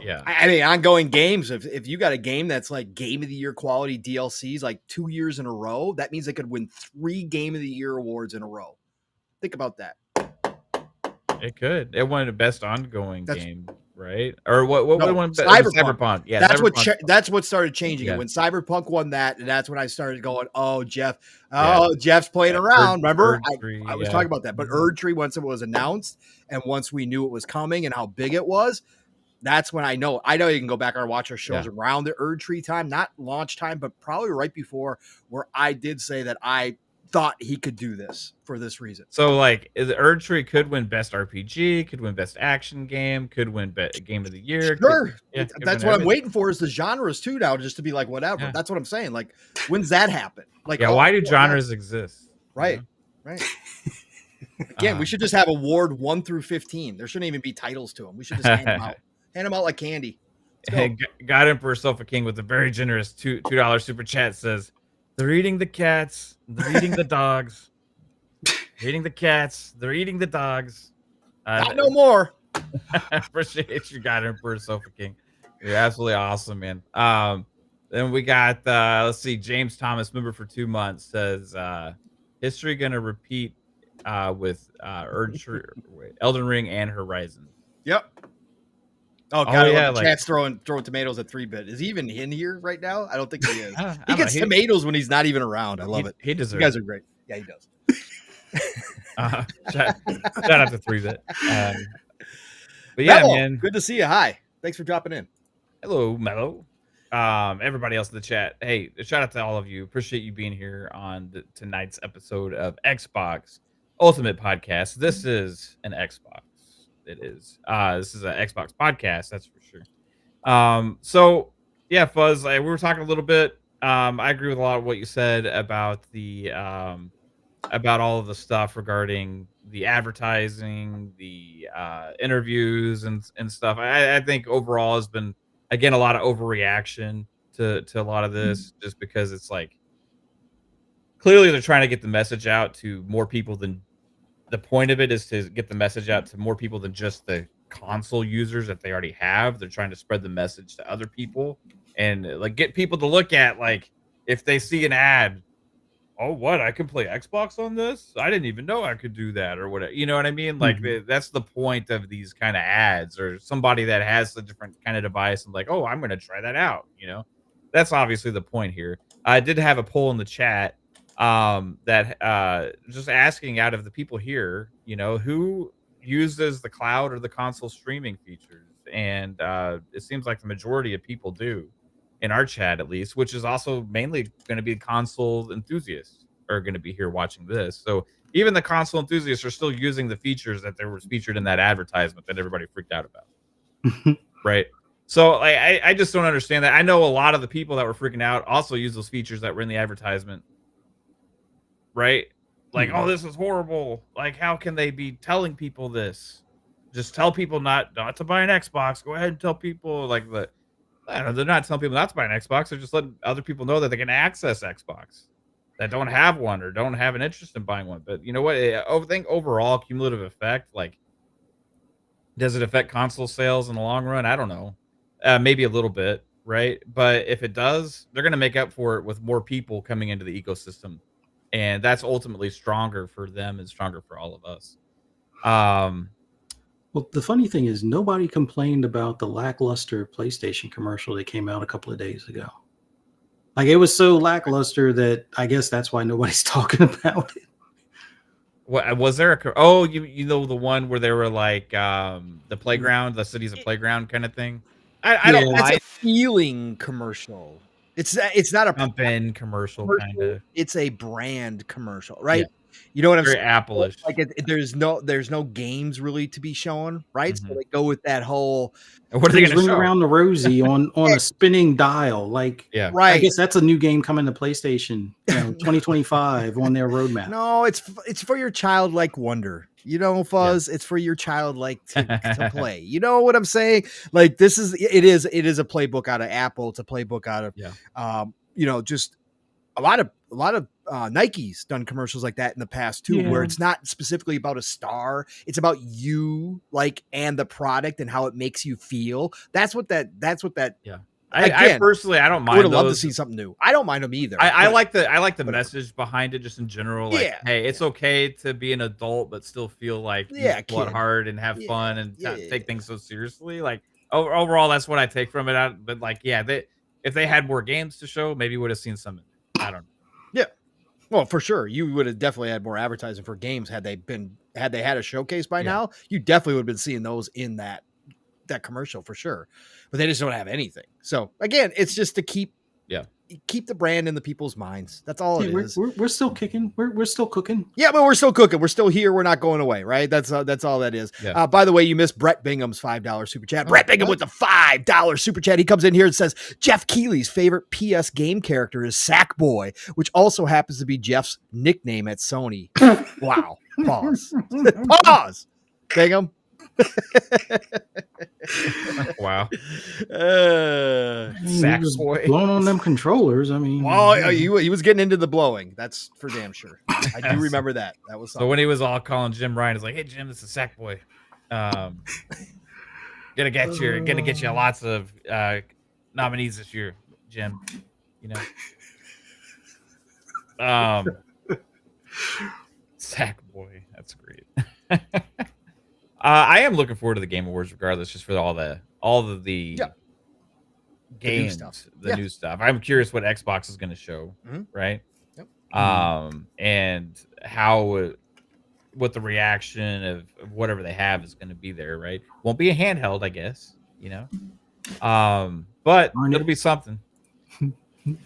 A: Yeah.
C: I mean, ongoing games. If you got a game that's like Game of the Year quality DLCs like 2 years in a row, that means they could win 3 Game of the Year awards in a row. Think about that.
A: It could. It won the best ongoing game, right? Or what won
C: Cyberpunk.
A: Yeah,
C: that's what started changing it. When Cyberpunk won that, and that's when I started going, Jeff's playing around. Remember? I was talking about that. But Erd Tree, once it was announced and once we knew it was coming and how big it was, that's when I know you can go back and watch our shows around the Erd Tree time, not launch time, but probably right before, where I did say that I thought he could do this for this reason.
A: So like the Erd Tree could win best RPG, could win best action game, could win Game of the Year.
C: Sure. That's what I'm waiting for, is the genres too now, just to be like, whatever. Yeah. That's what I'm saying. Like, when's that happen? Like,
A: why do genres exist?
C: Right. Right. Again, we should just have award 1 through 15. There shouldn't even be titles to them. We should just hand them out. Hand them out like candy.
A: God Emperor Sofa King with a very generous $2 super chat says, they're eating the cats, they're eating the dogs. They're eating the cats, they're eating the dogs.
C: Not no more.
A: Appreciate you, God Emperor Sofa King. You're absolutely awesome, man. Then we got let's see, James Thomas, member for 2 months, says history gonna repeat with Elden Ring and Horizon.
C: Yep. Oh God! Chat's throwing tomatoes at 3-bit. Is he even in here right now? I don't think he is. He gets tomatoes when he's not even around. I love it.
A: He deserves.
C: You guys are great. Yeah, he does.
A: Shout out to 3-bit. But yeah,
C: Mello,
A: man,
C: good to see you. Hi, thanks for dropping in.
A: Hello, Mello. Everybody else in the chat. Hey, shout out to all of you. Appreciate you being here on tonight's episode of Xbox Ultimate Podcast. This is an Xbox. It is. This is an Xbox podcast, that's for sure. So yeah, Fuzz, we were talking a little bit. I agree with a lot of what you said about the about all of the stuff regarding the advertising, the interviews and stuff. I think overall has been, again, a lot of overreaction to a lot of this, just because it's like clearly they're trying to get the message out to more people than the point of it is to get the message out to more people than just the console users that they already have. They're trying to spread the message to other people and like get people to look at, like, if they see an ad, oh, what? I can play Xbox on this? I didn't even know I could do that or whatever. You know what I mean? Like that's the point of these kind of ads, or somebody that has a different kind of device and like, oh, I'm going to try that out. That's obviously the point here. I did have a poll in the chat that just asking, out of the people here, who uses the cloud or the console streaming features, and it seems like the majority of people do, in our chat at least, which is also mainly going to be console enthusiasts are going to be here watching this. So even the console enthusiasts are still using the features that there was featured in that advertisement that everybody freaked out about. Right. So I just don't understand that. I know a lot of the people that were freaking out also use those features that were in the advertisement. Right. Like, oh, this is horrible. Like, how can they be telling people this? Just tell people not to buy an Xbox. Go ahead and tell people, like, I don't know, they're not telling people not to buy an Xbox. They're just letting other people know that they can access Xbox that don't have one or don't have an interest in buying one. But you know what? I think overall cumulative effect, like, does it affect console sales in the long run? I don't know. Maybe a little bit, right? But if it does, they're going to make up for it with more people coming into the ecosystem, and that's ultimately stronger for them and stronger for all of us.
B: Well, the funny thing is, nobody complained about the lackluster PlayStation commercial that came out a couple of days ago. Like, it was so lackluster that I guess that's why nobody's talking about it.
A: What was there? You know, the one where they were like the playground, the city's a playground kind of thing. I don't.
C: It's a feeling commercial. It's not a
A: pump in commercial kind of.
C: It's a brand commercial, right?
A: Yeah.
C: You know what I'm
A: Very
C: saying?
A: Apple-ish.
C: Like there's no games really to be shown, right? So they go with that whole.
A: What are they going to
B: ring
A: show?
B: Around the Rosie on a spinning dial? Like,
A: yeah,
B: right. I guess that's a new game coming to PlayStation, 2025 on their roadmap.
C: No, it's for your childlike wonder. Fuzz. Yeah. It's for your childlike to play. You know what I'm saying? Like, it is a playbook out of Apple. It's a playbook out of just a lot of Nike's done commercials like that in the past too, where it's not specifically about a star. It's about you, like, and the product and how it makes you feel. That's what that.
A: Yeah. I personally, I don't mind.
C: I would love to see something new. I don't mind them either.
A: I like the message behind it, just in general. Like, hey, it's okay to be an adult, but still feel like you work hard and have fun and take things so seriously. Like, overall, that's what I take from it. But like, if they had more games to show, maybe would have seen some. I don't know.
C: Yeah. Well, for sure, you would have definitely had more advertising for games had they had a showcase by now. You definitely would have been seeing those in that commercial for sure. But they just don't have anything. So again, it's just to keep the brand in the people's minds. That's all it is.
B: We're still kicking. We're still cooking.
C: Yeah, but we're still cooking. We're still here. We're not going away, right? That's all that is. Yeah. By the way, you missed Brett Bingham's $5 super chat. Brett Bingham with the $5 super chat. He comes in here and says Jeff Keighley's favorite PS game character is Sackboy, which also happens to be Jeff's nickname at Sony. Wow. Pause. Pause. Bingham.
A: Wow.
B: Sackboy blowing on them controllers. I mean,
C: well, he was getting into the blowing. That's for damn sure. I do remember that. That was something.
A: So when he was all calling Jim Ryan, it's like, hey Jim, this is Sackboy. Gonna get you lots of nominees this year, Jim. Sackboy. That's great. I am looking forward to the Game Awards, regardless, just for all of the games, the new stuff. I'm curious what Xbox is going to show, right?
C: Yep.
A: And how what the reaction of whatever they have is going to be there, right? Won't be a handheld, I guess, but it'll be something.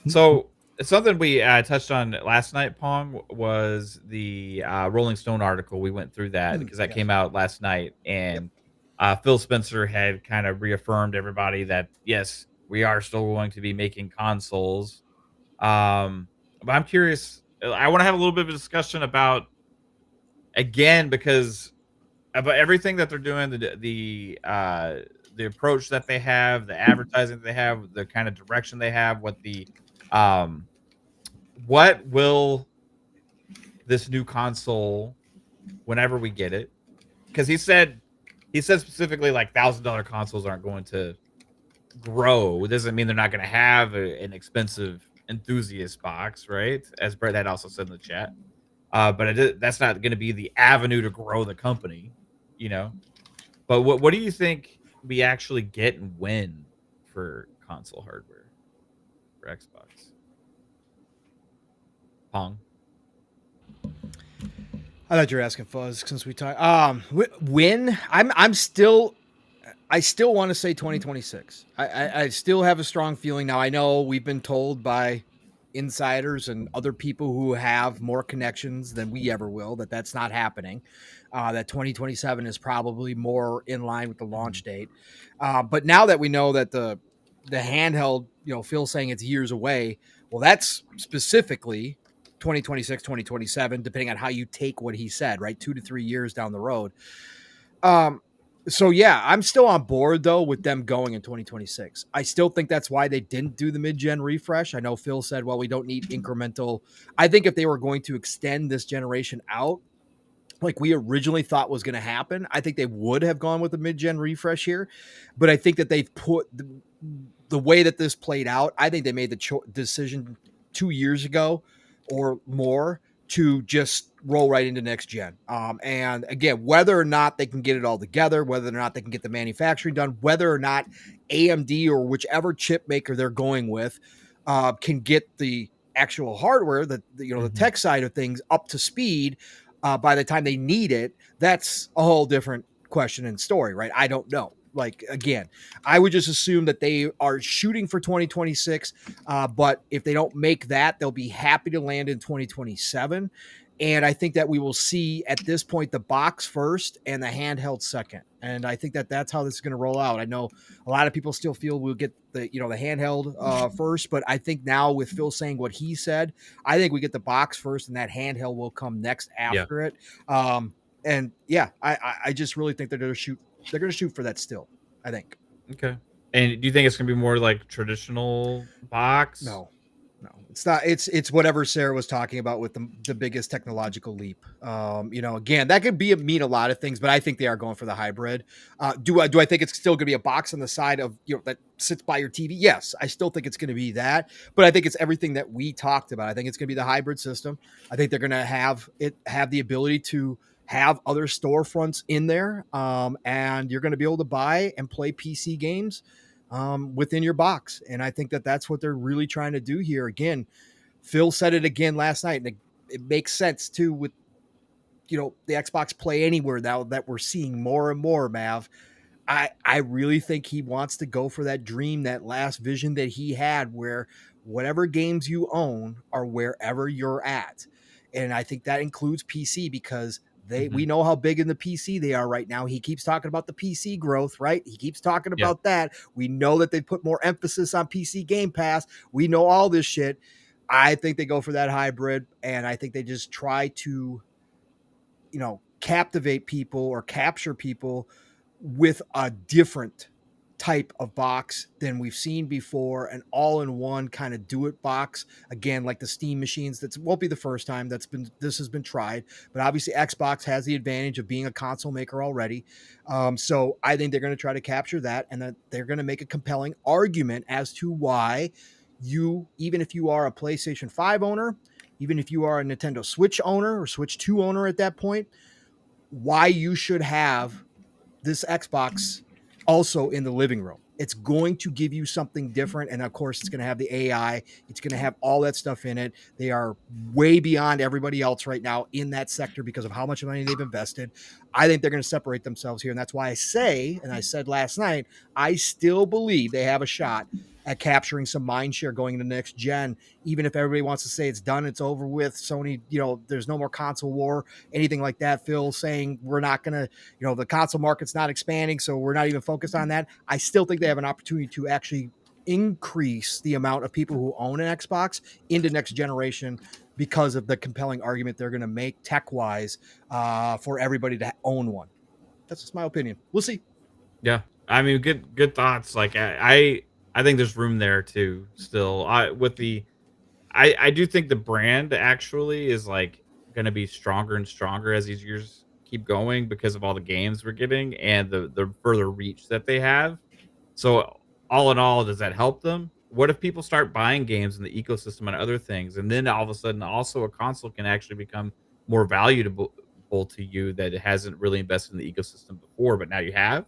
A: So something we touched on last night, Pong, was the Rolling Stone article. We went through that because that came out last night, and Phil Spencer had kind of reaffirmed everybody that yes, we are still going to be making consoles. But I'm curious. I want to have a little bit of a discussion about again, because about everything that they're doing, the approach that they have, the advertising that they have, the kind of direction they have, um what will this new console, whenever we get it, because he said specifically like $1,000 consoles aren't going to grow. It doesn't mean they're not going to have an expensive enthusiast box, right? As Brett had also said in the chat. But that's not going to be the avenue to grow the company, you know. But what do you think we actually get and when for console hardware for Xbox? Pong.
C: I thought you were asking Fuzz since we talked. When I still want to say 2026. I still have a strong feeling now. I know we've been told by insiders and other people who have more connections than we ever will that that's not happening. That 2027 is probably more in line with the launch date. But now that we know that the handheld, Phil saying it's years away, well, that's specifically 2026, 2027, depending on how you take what he said, right? 2 to 3 years down the road. So yeah, I'm still on board though with them going in 2026. I still think that's why they didn't do the mid-gen refresh. I know Phil said, well, we don't need incremental. I think if they were going to extend this generation out, like we originally thought was going to happen, I think they would have gone with the mid-gen refresh here. But I think that they've put the way that this played out, I think they made the decision 2 years ago or more to just roll right into next gen. And again, whether or not they can get it all together, whether or not they can get the manufacturing done, whether or not AMD or whichever chip maker they're going with can get the actual hardware, the tech side of things up to speed by the time they need it, that's a whole different question and story, right? I don't know. Like, again, I would just assume that they are shooting for 2026. But if they don't make that, they'll be happy to land in 2027. And I think that we will see at this point the box first and the handheld second. And I think that that's how this is going to roll out. I know a lot of people still feel we'll get the handheld first, but I think now with Phil saying what he said, I think we get the box first and that handheld will come next after it. And yeah, I just really think they're going to shoot. They're going to shoot for that still, I think.
A: Okay. And do you think it's going to be more like traditional box?
C: No, it's not. It's whatever Sarah was talking about with the biggest technological leap. Again, that could mean a lot of things, but I think they are going for the hybrid. Do I think it's still going to be a box on the side of, that sits by your TV? Yes, I still think it's going to be that, but I think it's everything that we talked about. I think it's going to be the hybrid system. I think they're going to have the ability to have other storefronts in there, and you're going to be able to buy and play PC games within your box. And I think that that's what they're really trying to do here. Again, Phil said it again last night, and it makes sense too with, the Xbox Play Anywhere now that we're seeing more and more, Mav. I really think he wants to go for that dream, that last vision that he had where whatever games you own are wherever you're at. And I think that includes PC because we know how big in the PC they are right now. He keeps talking about the PC growth, right? He keeps talking about that. We know that they put more emphasis on PC Game Pass. We know all this shit. I think they go for that hybrid, and I think they just try to, captivate people or capture people with a different type of box than we've seen before, an all-in-one kind of do-it box. Again, like the Steam machines, that won't be the first time this has been tried, but obviously Xbox has the advantage of being a console maker already. So I think they're going to try to capture that, and that they're going to make a compelling argument as to why even if you are a PlayStation 5 owner, even if you are a Nintendo Switch owner or Switch 2 owner at that point, why you should have this Xbox also in the living room. It's going to give you something different. And of course, it's going to have the AI. It's going to have all that stuff in it. They are way beyond everybody else right now in that sector because of how much money they've invested. I think they're going to separate themselves here. And that's why I say, and I said last night, I still believe they have a shot at capturing some mind share going into next gen, even if everybody wants to say it's done, it's over with. Sony, there's no more console war, anything like that. Phil saying we're not going to, the console market's not expanding, so we're not even focused on that. I still think they have an opportunity to actually increase the amount of people who own an Xbox into next generation because of the compelling argument they're going to make tech-wise for everybody to own one. That's just my opinion. We'll see.
A: Yeah, I mean, good thoughts. Like I think there's room there too. Still, I do think the brand actually is like going to be stronger and stronger as these years keep going because of all the games we're getting and the further reach that they have. So all in all, does that help them? What if people start buying games in the ecosystem and other things, and then all of a sudden, also a console can actually become more valuable to you that it hasn't really invested in the ecosystem before, but now you have?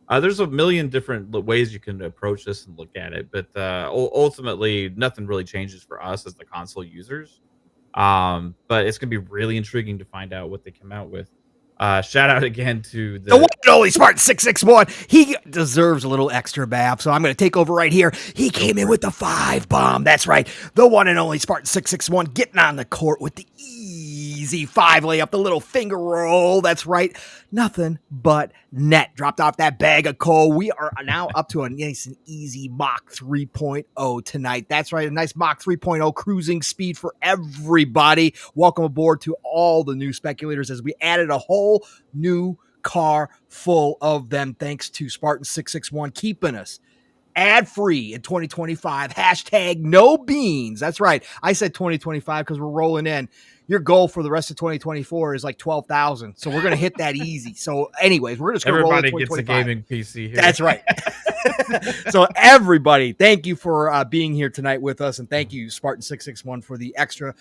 A: There's a million different ways you can approach this and look at it, but ultimately, nothing really changes for us as the console users. But it's gonna be really intriguing to find out what they come out with. Shout out again to
C: The one
A: the
C: and only Spartan 661. He deserves a little extra bab, so I'm going to take over right here. He came in with the 5 bomb. That's right. The one and only Spartan 661 getting on the court with the easy 5 layup, the little finger roll. That's right. Nothing but net. Dropped off that bag of coal. We are now up to a nice and easy Mach 3.0 tonight. That's right. A nice Mach 3.0 cruising speed for everybody. Welcome aboard to all the new speculators as we added a whole new car full of them thanks to Spartan 661 keeping us ad-free in 2025. Hashtag no beans. That's right. I said 2025 because we're rolling in. Your goal for the rest of 2024 is like 12,000. So we're going to hit that easy. So anyways, we're just going to roll in
A: everybody gets a
C: 2025.
A: gaming PC here.
C: That's right. So everybody, thank you for being here tonight with us. And thank you, Spartan 661, for the extra.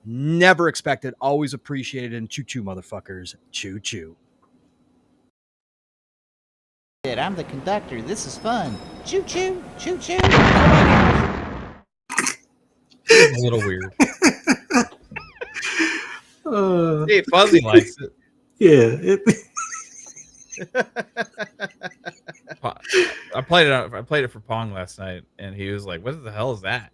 C: Never expected, always appreciated. And choo-choo, motherfuckers. Choo-choo.
D: I'm the conductor. This is fun. Choo choo, choo choo.
A: It's a little weird. Hey, Fuzzy likes it.
B: Yeah.
A: I played it for Pong last night, and he was like, "What the hell is that?"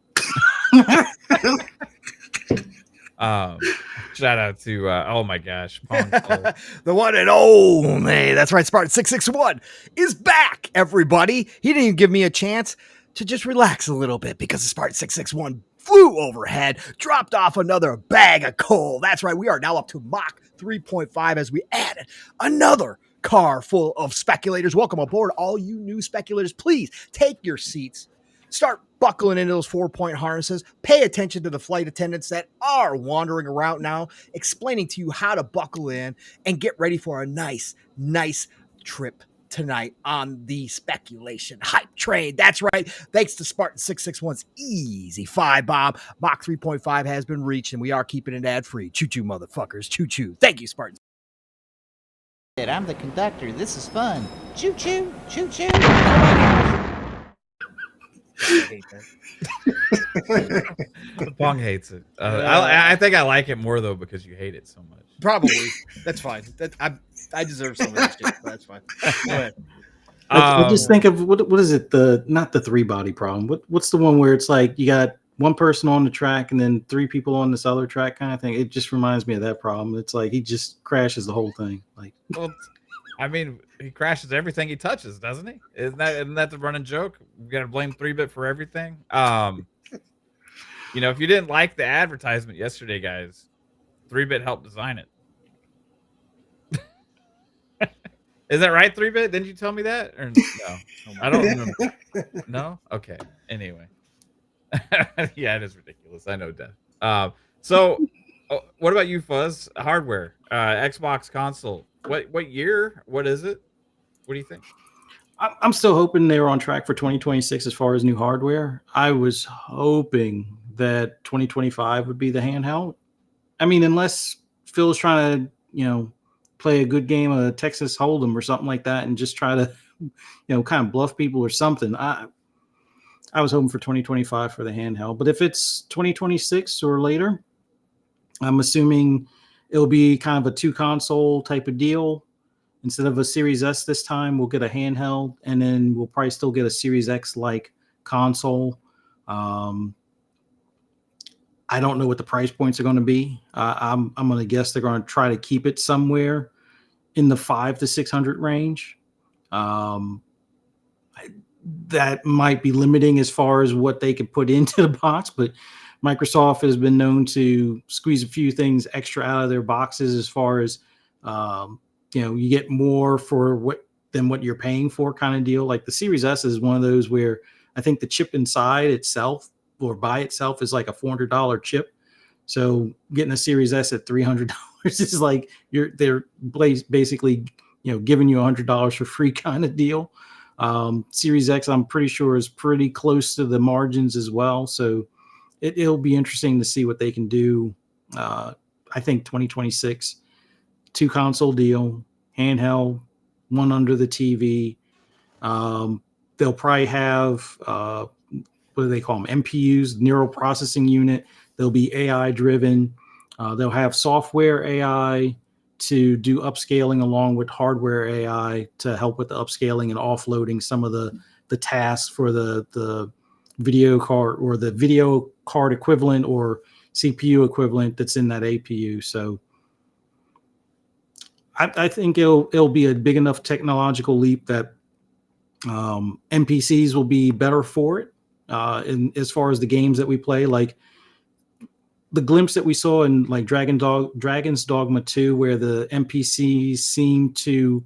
A: Shout out to oh my gosh, Pong.
C: The one and only. That's right, Spartan 661 is back, everybody. He didn't even give me a chance to just relax a little bit because the Spartan 661 flew overhead, dropped off another bag of coal. That's right, we are now up to Mach 3.5 as we added another car full of speculators. Welcome aboard, all you new speculators. Please take your seats. Start buckling into those 4-point harnesses. Pay attention to the flight attendants that are wandering around now, explaining to you how to buckle in and get ready for a nice trip tonight on the speculation hype train. That's right. Thanks to Spartan 661's easy 5 bomb, Mach 3.5 has been reached, and we are keeping it ad-free. Choo-choo, motherfuckers. Choo-choo. Thank you, Spartan.
D: I'm the conductor. This is fun. Choo choo, choo choo.
C: I hate that.
A: Pong hates it. I think I like it more though because you hate it so much.
C: Probably. That's fine. I deserve some of that shit. But that's fine. Go ahead.
B: I just think of what is it? Not the 3-body problem. What's the one where it's like you got one person on the track and then 3 people on this other track kind of thing? It just reminds me of that problem. It's like he just crashes the whole thing. Like,
A: well, I mean, he crashes everything he touches, doesn't he? Isn't that the running joke? We got to blame 3-bit for everything. You know, if you didn't like the advertisement yesterday, guys, 3-bit helped design it. Is that right, 3-bit? Didn't you tell me that? Or no? I don't remember. No? Okay. Anyway. Yeah, it is ridiculous. I know, Dev. So, what about you, Fuzz? Hardware, Xbox console. What year? What is it? What do you think?
B: I'm still hoping they were on track for 2026 as far as new hardware. I was hoping that 2025 would be the handheld. I mean, unless Phil's trying to, play a good game of Texas Hold'em or something like that and just try to, kind of bluff people or something. I was hoping for 2025 for the handheld. But if it's 2026 or later, I'm assuming it'll be kind of a 2-console type of deal. Instead of a Series S this time, we'll get a handheld, and then we'll probably still get a Series X-like console. I don't know what the price points are going to be. I'm going to guess they're going to try to keep it somewhere in the $500 to $600 range. that might be limiting as far as what they can put into the box, but Microsoft has been known to squeeze a few things extra out of their boxes as far as you get more for what you're paying for kind of deal. Like the Series S is one of those where I think the chip inside itself or by itself is like a $400 chip. So getting a Series S at $300 is like they're basically giving you $100 for free kind of deal. Series X, I'm pretty sure, is pretty close to the margins as well. So it'll be interesting to see what they can do. I think 2026, 2 console deal, handheld, one under the TV. They'll probably have what do they call them? MPUs, neural processing unit. They'll be AI driven. They'll have software AI to do upscaling along with hardware AI to help with the upscaling and offloading some of the tasks for the video card or the video card equivalent or CPU equivalent that's in that APU. So I think it'll be a big enough technological leap that NPCs will be better for it. As far as the games that we play, like the glimpse that we saw in like Dragon's Dogma 2, where the NPCs seem to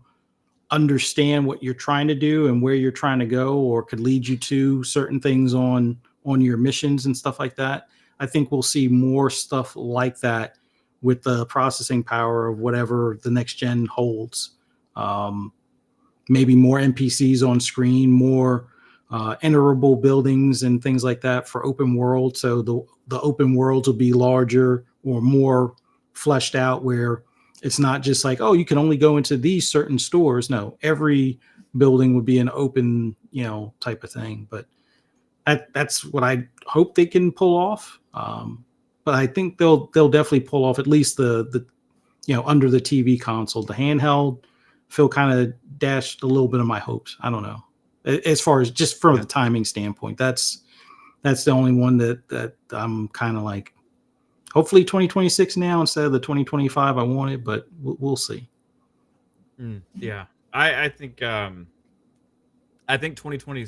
B: understand what you're trying to do and where you're trying to go, or could lead you to certain things on your missions and stuff like that. I think we'll see more stuff like that with the processing power of whatever the next gen holds. Maybe more NPCs on screen, more enterable buildings and things like that for open world. So the open worlds will be larger or more fleshed out, where it's not just like, oh, you can only go into these certain stores. No, every building would be an open, type of thing. But that's what I hope they can pull off. But I think they'll definitely pull off at least the under the TV console. The handheld, Phil kind of dashed a little bit of my hopes. I don't know. As far as just from the timing standpoint, that's the only one that I'm kind of like, hopefully 2026 now instead of the 2025 I wanted, but we'll see.
A: Yeah, I think 2020.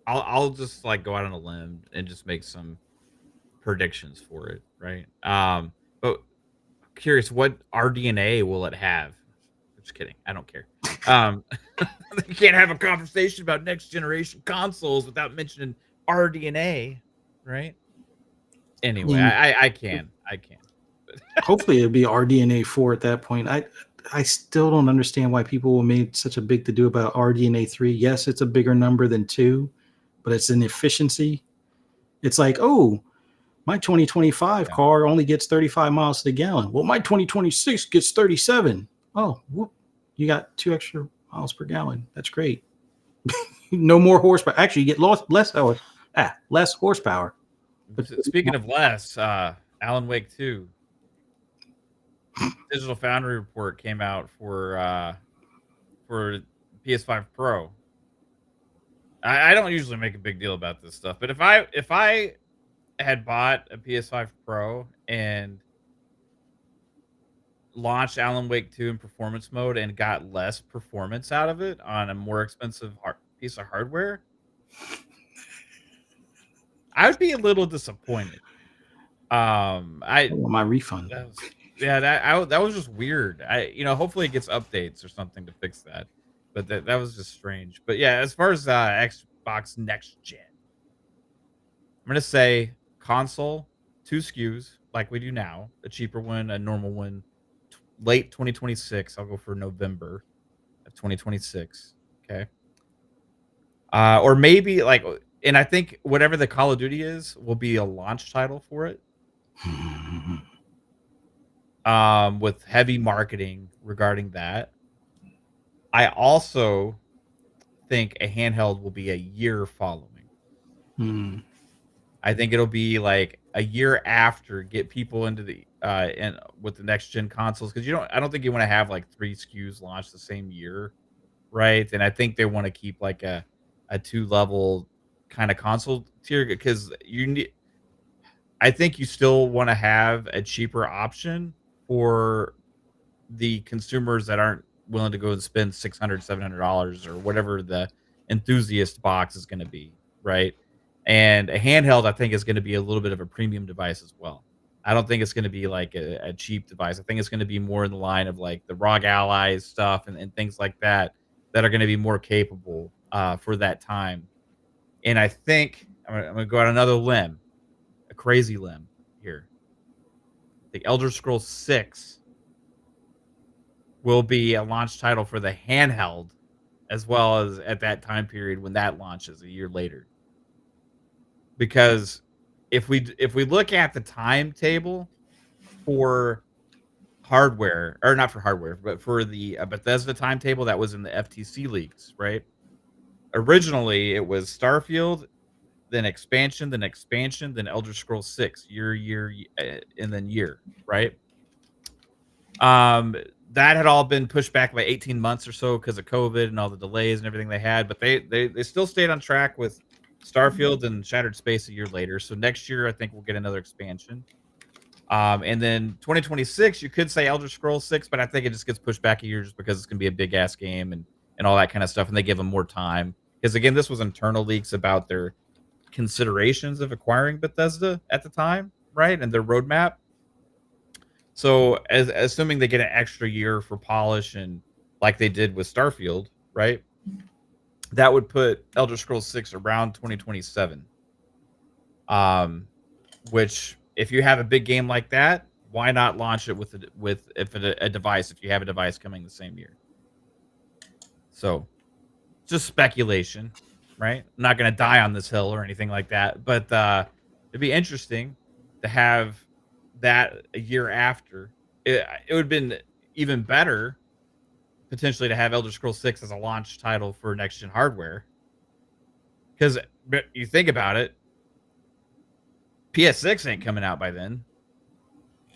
A: I'll just like go out on a limb and just make some predictions for it, right? But curious, what RDNA will it have? Just kidding. I don't care. You can't have a conversation about next generation consoles without mentioning RDNA, right? Anyway, I can.
B: Hopefully it'll be RDNA 4 at that point. I still don't understand why people made such a big to do about RDNA 3. Yes, it's a bigger number than 2, but it's an efficiency. It's like, oh, my 2025 car only gets 35 miles to the gallon. Well, my 2026 gets 37. Oh, whoop. You got 2 extra miles per gallon. That's great. No more horsepower. Actually, you get less horsepower.
A: But speaking of less, Alan Wake 2 Digital Foundry report came out for PS5 Pro. I don't usually make a big deal about this stuff, but if I had bought a PS5 Pro and launched Alan Wake 2 in performance mode and got less performance out of it on a more expensive piece of hardware, I would be a little disappointed.
B: I want my refund.
A: That was just weird. Hopefully it gets updates or something to fix that. But that was just strange. But yeah, as far as Xbox next gen, I'm gonna say console, 2 SKUs like we do now, a cheaper one, a normal one, late 2026. I'll go for November of 2026. Okay. Or maybe and I think whatever the Call of Duty is will be a launch title for it. With heavy marketing regarding that. I also think a handheld will be a year following. I think it'll be like a year after, get people into the and with the next gen consoles, because I don't think you want to have like 3 SKUs launched the same year, right? And I think they want to keep like a 2-level kind of console tier, because I think you still want to have a cheaper option for the consumers that aren't willing to go and spend $600, $700 or whatever the enthusiast box is going to be, right? And a handheld, I think, is going to be a little bit of a premium device as well. I don't think it's going to be like a cheap device. I think it's going to be more in the line of like the ROG Allies stuff and things like that are going to be more capable for that time. And I think I'm gonna go out another limb, a crazy limb here. The Elder Scrolls 6 will be a launch title for the handheld, as well as at that time period when that launches a year later. Because if we look at the timetable for hardware, or not for hardware, but for the Bethesda timetable that was in the FTC leaks, right? Originally, it was Starfield, then expansion, then Elder Scrolls 6, and then year, right? Um, that had all been pushed back by 18 months or so because of COVID and all the delays and everything they had, but they still stayed on track with Starfield and Shattered Space a year later. So next year, I think we'll get another expansion. And then 2026, you could say Elder Scrolls 6, but I think it just gets pushed back a year just because it's gonna be a big ass game and all that kind of stuff, and they give them more time. Because again, this was internal leaks about their considerations of acquiring Bethesda at the time, right? And their roadmap. So as assuming they get an extra year for polish and like they did with Starfield, right? That would put Elder Scrolls 6 around 2027. Um, which if you have a big game like that, why not launch it with a device if you have a device coming the same year? So just speculation, right? I'm not going to die on this hill or anything like that, but it'd be interesting to have that a year after. It would have been even better potentially to have Elder Scrolls 6 as a launch title for next gen hardware. Because you think about it, PS6 ain't coming out by then.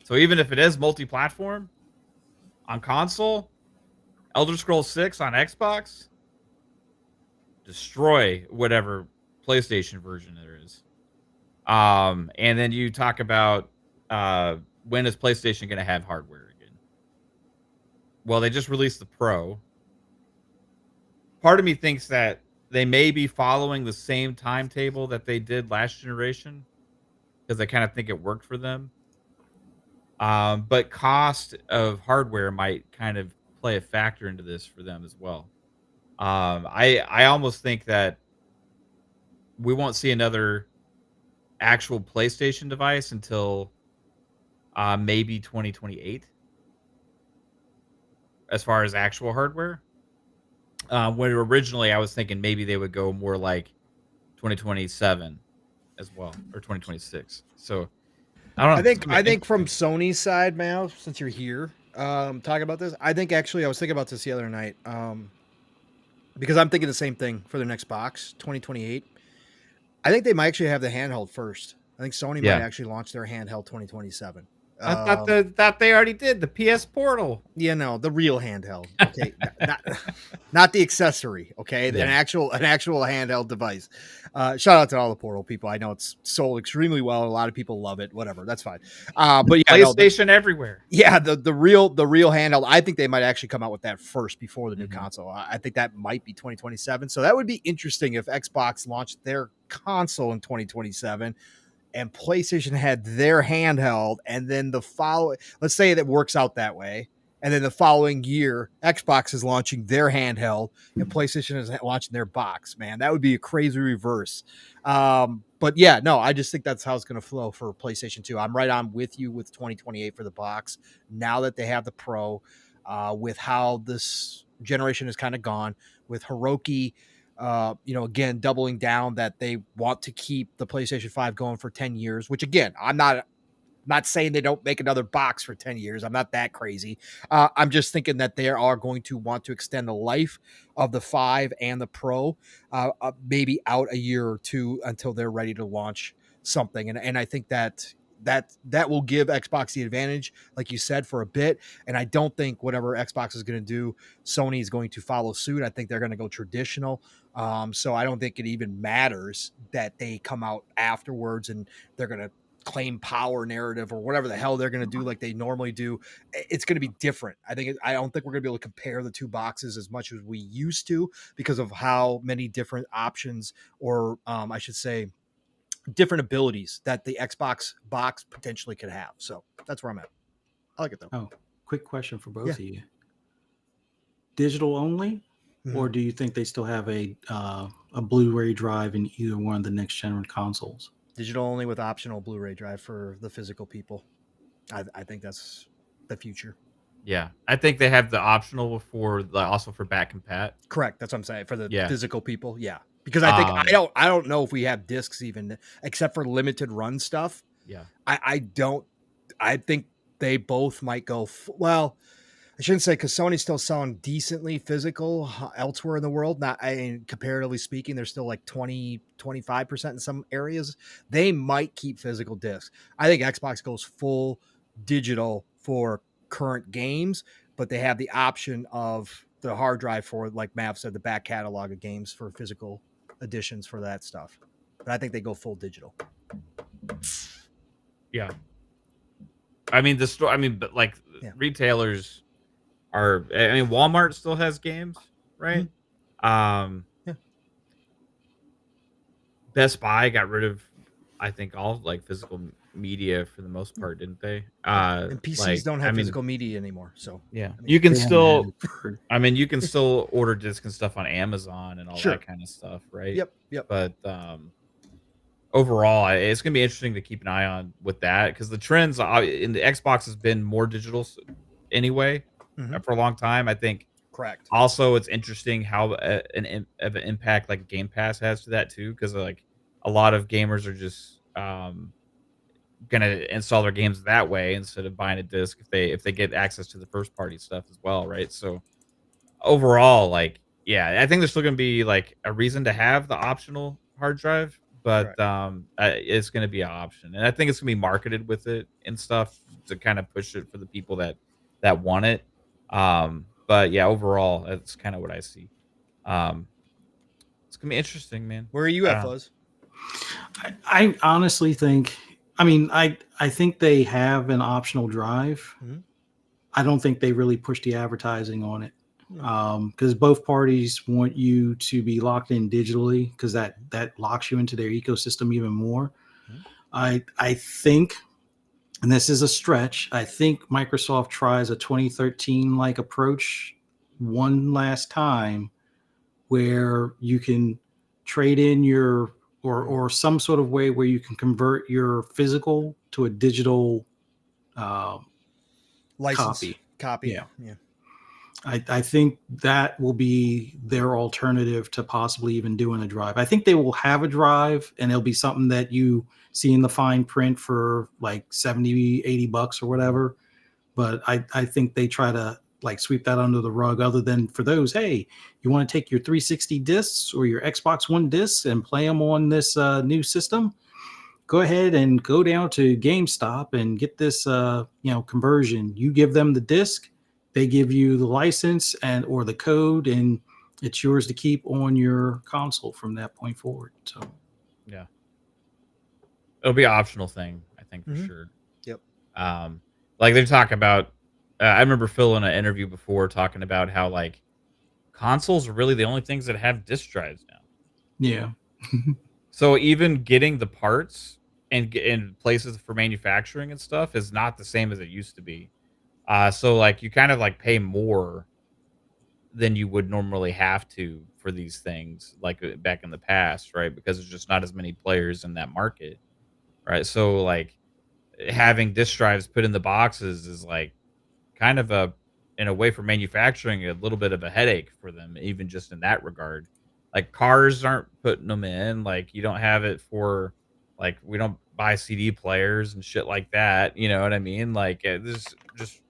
A: So even if it is multi-platform on console, Elder Scrolls 6 on Xbox, destroy whatever PlayStation version there is. And then you talk about when is PlayStation going to have hardware again? Well, they just released the Pro. Part of me thinks that they may be following the same timetable that they did last generation because I kind of think it worked for them. But cost of hardware might kind of play a factor into this for them as well. I almost think that we won't see another actual PlayStation device until maybe 2028 as far as actual hardware. When originally I was thinking maybe they would go more like 2027 as well, or 2026. So I don't know.
C: I think from Sony's side, Mal, since you're here talking about this, I think actually I was thinking about this the other night because I'm thinking the same thing for their next box, 2028. I think they might actually have the handheld first. I think Sony might actually launch their handheld 2027.
A: I thought they already did the PS Portal.
C: Yeah, no, the real handheld. Okay, not the accessory. Okay, an actual handheld device. Shout out to all the Portal people. I know it's sold extremely well. A lot of people love it. Whatever, that's fine. But yeah,
A: PlayStation everywhere.
C: Yeah, the real handheld. I think they might actually come out with that first before the new console. I think that might be 2027. So that would be interesting if Xbox launched their console in 2027. And PlayStation had their handheld, and then let's say that works out that way. And then the following year, Xbox is launching their handheld and PlayStation is launching their box, man. That would be a crazy reverse. But yeah, no, I just think that's how it's going to flow for PlayStation 2. I'm right on with you with 2028 for the box. Now that they have the Pro, with how this generation is kind of gone, with Hiroki, again, doubling down that they want to keep the PlayStation 5 going for 10 years, which again, I'm not saying they don't make another box for 10 years. I'm not that crazy. I'm just thinking that they are going to want to extend the life of the 5 and the Pro, maybe out a year or two until they're ready to launch something. And I think that will give Xbox the advantage, like you said, for a bit. And I don't think whatever Xbox is going to do, Sony is going to follow suit. I think they're going to go traditional. So I don't think it even matters that they come out afterwards and they're going to claim power narrative or whatever the hell they're going to do like they normally do. It's going to be different. I don't think we're going to be able to compare the two boxes as much as we used to because of how many different options, or I should say different abilities that the Xbox box potentially could have. So that's where I'm at. I like it though.
B: Oh, quick question for both
C: Yeah.
B: of you. Digital only,
C: Mhm.
B: or do you think they still have a Blu-ray drive in either one of the next gen consoles?
C: Digital only with optional Blu-ray drive for the physical people. I think that's the future.
A: Yeah, I think they have the optional also for back compat.
C: Correct. That's what I'm saying for the
A: Yeah.
C: physical people. Yeah, because I think
A: Um,
C: I don't know if we have discs even except for limited run stuff.
A: Yeah.
C: I don't. I think they both might go. Well, I shouldn't say because Sony's still selling decently physical elsewhere in the world. Not, comparatively speaking, they're still like 20-25% in some areas. They might keep physical discs. I think Xbox goes full digital for current games, but they have the option of the hard drive for, like Mav said, the back catalog of games for physical editions for that stuff. But I think they go full digital.
A: Yeah. I mean, the store. I mean, but like retailers are. I mean, Walmart still has games, right?
C: Yeah.
A: Best Buy got rid of, I think, all like physical media for the most part, didn't they?
C: And PCs don't have physical media anymore, so
A: yeah,
C: I mean,
A: you can
B: They haven't
A: still.
B: had it for-
A: I mean, you can still order disc and stuff on Amazon and all
C: Sure.
A: that kind of stuff, right?
C: Yep.
A: But overall, it's gonna be interesting to keep an eye on with that because the trends in the Xbox has been more digital anyway
C: Mhm.
A: for a long time. I think.
C: Correct.
A: Also, it's interesting how of an impact like Game Pass has to that too, because like a lot of gamers are just gonna install their games that way instead of buying a disc if they get access to the first party stuff as well, right? So overall, like, yeah, I think there's still gonna be like a reason to have the optional hard drive, but
C: Correct.
A: it's gonna be an option, and I think it's gonna be marketed with it and stuff to kind of push it for the people that want it. But yeah, overall, that's kind of what I see. Um, it's gonna be interesting, man.
C: Where are you at, Fuzz?
B: I honestly think. I mean, I think they have an optional drive.
C: Mhm.
B: I don't think they really push the advertising on it
C: No.
B: because both parties want you to be locked in digitally because that locks you into their ecosystem even more.
C: Mhm.
B: I think, and this is a stretch, I think Microsoft tries a 2013 like approach one last time where you can trade in your or some sort of way where you can convert your physical to a digital
C: License
B: copy.
C: Yeah.
B: I think that will be their alternative to possibly even doing a drive. I think they will have a drive and it'll be something that you see in the fine print for like 70, $80 or whatever. But I think they try to like sweep that under the rug other than for those, hey, you want to take your 360 discs or your Xbox One discs and play them on this new system? Go ahead and go down to GameStop and get this conversion. You give them the disc, they give you the license and or the code, and it's yours to keep on your console from that point forward. So
A: Yeah, it'll be an optional thing, I think for
C: Mhm.
A: sure.
C: Yep.
A: Like they talk about. I remember Phil in an interview before talking about how like consoles are really the only things that have disk drives now.
B: yeah.
A: So even getting the parts and places for manufacturing and stuff is not the same as it used to be. So like you kind of like pay more than you would normally have to for these things, like back in the past, right? Because there's just not as many players in that market, right? So like having disk drives put in the boxes is like kind of in a way for manufacturing a little bit of a headache for them, even just in that regard. Like cars aren't putting them in. Like you don't have it for like we don't buy CD players and shit like that. You know what I mean? Like this just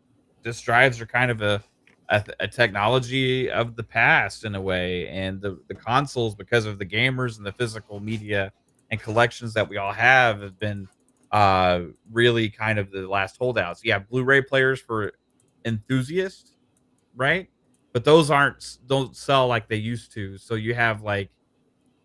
A: disk drives are kind of a technology of the past in a way, and the consoles because of the gamers and the physical media and collections that we all have been really kind of the last holdouts. You have Blu-ray players for enthusiasts, right? But those don't sell like they used to. So you have like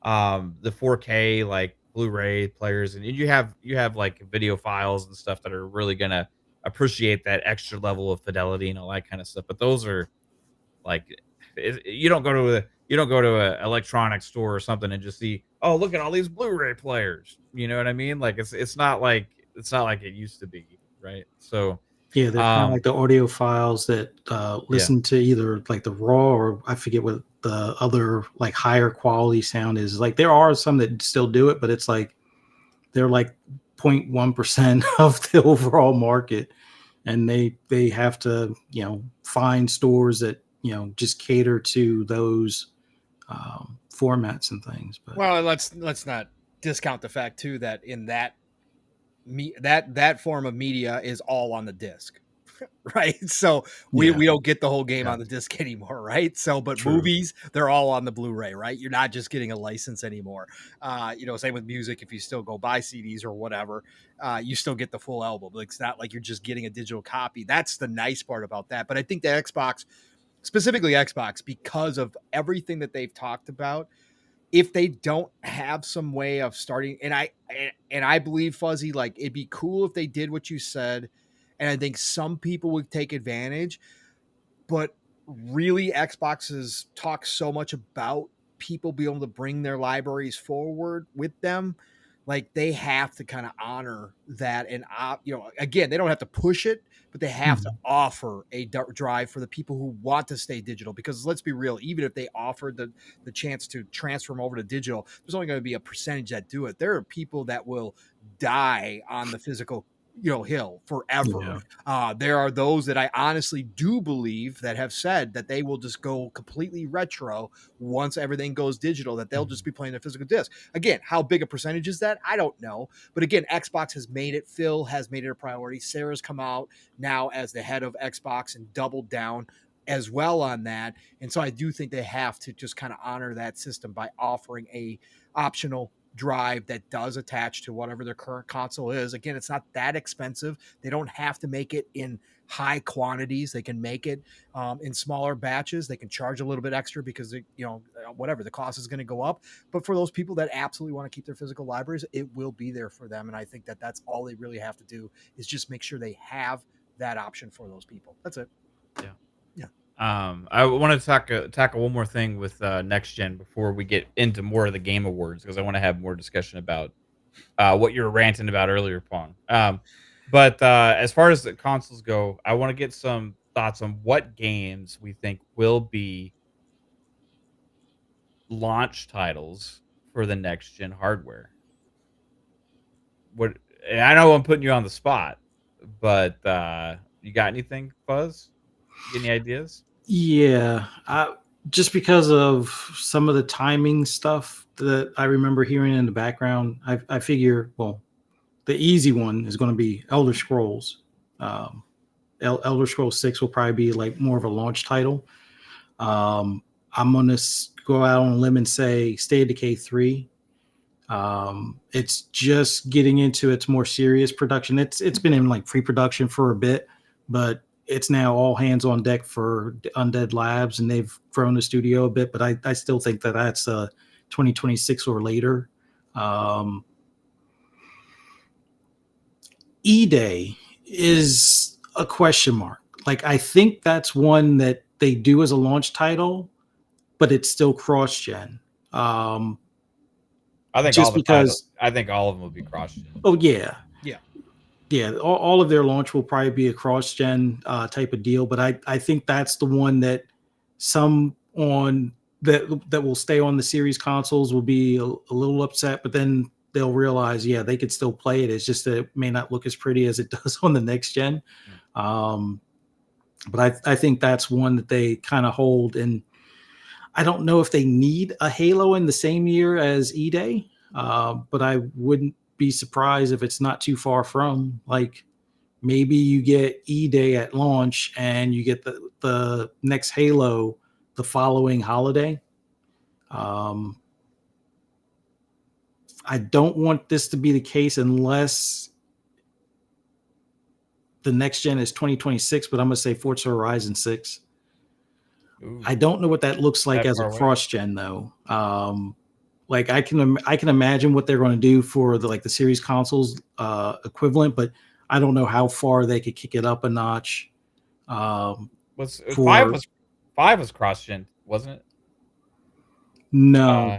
A: the 4K like Blu-ray players, and you have like video files and stuff that are really gonna appreciate that extra level of fidelity and all that kind of stuff. But those are like you don't go to a electronics store or something and just see, oh, look at all these Blu-ray players. You know what I mean? Like it's not like it used to be, right? So
B: Yeah, they're kind of
A: um
B: like the audio files that
A: yeah,
B: listen to either like the raw or I forget what the other like higher quality sound is. Like there are some that still do it, but it's like they're like 0.1% of the overall market, and they have to find stores that just cater to those formats and things. But
C: Well, let's not discount the fact too that in that that form of media is all on the disc. Right. So we
B: yeah,
C: we don't get the whole game
A: yeah,
C: on the disc anymore, right? So but
B: true.
C: movies, they're all on the Blu-ray, right? You're not just getting a license anymore. Same with music. If you still go buy CDs or whatever, you still get the full album. Like, it's not like you're just getting a digital copy. That's the nice part about that. But I think that Xbox, specifically Xbox, because of everything that they've talked about, if they don't have some way of starting, and I believe, Fuzzy, like, it'd be cool if they did what you said, and I think some people would take advantage, but really Xboxes talk so much about people being able to bring their libraries forward with them. Like, they have to kind of honor that, and again, they don't have to push it, but they have to
B: Mhm.
C: offer a drive for the people who want to stay digital. Because let's be real, even if they offered the chance to transform over to digital, there's only going to be a percentage that do it. There are people that will die on the physical hill forever.
B: Yeah.
C: There are those that I honestly do believe that have said that they will just go completely retro once everything goes digital, that they'll just be playing a physical disc. Again, how big a percentage is that? I don't know. But again, Xbox has made it. Phil has made it a priority. Sarah's come out now as the head of Xbox and doubled down as well on that. And so I do think they have to just kind of honor that system by offering a optional drive that does attach to whatever their current console is. Again, it's not that expensive. They don't have to make it in high quantities. They can make it in smaller batches. They can charge a little bit extra because whatever the cost is going to go up. But for those people that absolutely want to keep their physical libraries, it will be there for them. And I think that that's all they really have to do is just make sure they have that option for those people. That's it.
A: yeah.
C: Yeah.
A: I want to tackle one more thing with next gen before we get into more of the game awards, because I want to have more discussion about what you were ranting about earlier, Pong. But as far as the consoles go, I want to get some thoughts on what games we think will be launch titles for the next gen hardware. What? And I know I'm putting you on the spot, but you got anything, Fuzz? Any ideas?
B: Yeah, just because of some of the timing stuff that I remember hearing in the background, I figure, well, the easy one is going to be Elder Scrolls. Um, Elder Scrolls 6 will probably be like more of a launch title. I'm going to go out on a limb and say State of Decay 3. It's just getting into its more serious production. It's been in like pre-production for a bit, but it's now all hands on deck for Undead Labs, and they've grown the studio a bit. But I still think that that's 2026 or later. E-Day is a question mark. Like, I think that's one that they do as a launch title, but it's still cross-gen.
A: I think all
B: Just
A: the titles.
B: because,
A: I think all of them will be cross gen.
B: oh yeah,
C: Yeah.
B: yeah, all of their launch will probably be a cross-gen type of deal. But I think that's the one that some on that will stay on the series consoles will be a little upset, but then they'll realize, yeah, they could still play it. It's just that it may not look as pretty as it does on the next gen. Um, but I think that's one that they kind of hold. And I don't know if they need a Halo in the same year as E-Day, but I wouldn't be surprised if it's not too far from. Like, maybe you get E-Day at launch and you get the next Halo the following holiday. I don't want this to be the case unless the next gen is 2026, but I'm going to say Forza Horizon 6.
A: Ooh,
B: I don't know what that looks like
A: that
B: as a
A: far away?
B: cross gen though. Like I can imagine what they're going to do for the series consoles equivalent, but I don't know how far they could kick it up a notch.
A: Was
B: For
A: five was cross gen, wasn't it?
B: no,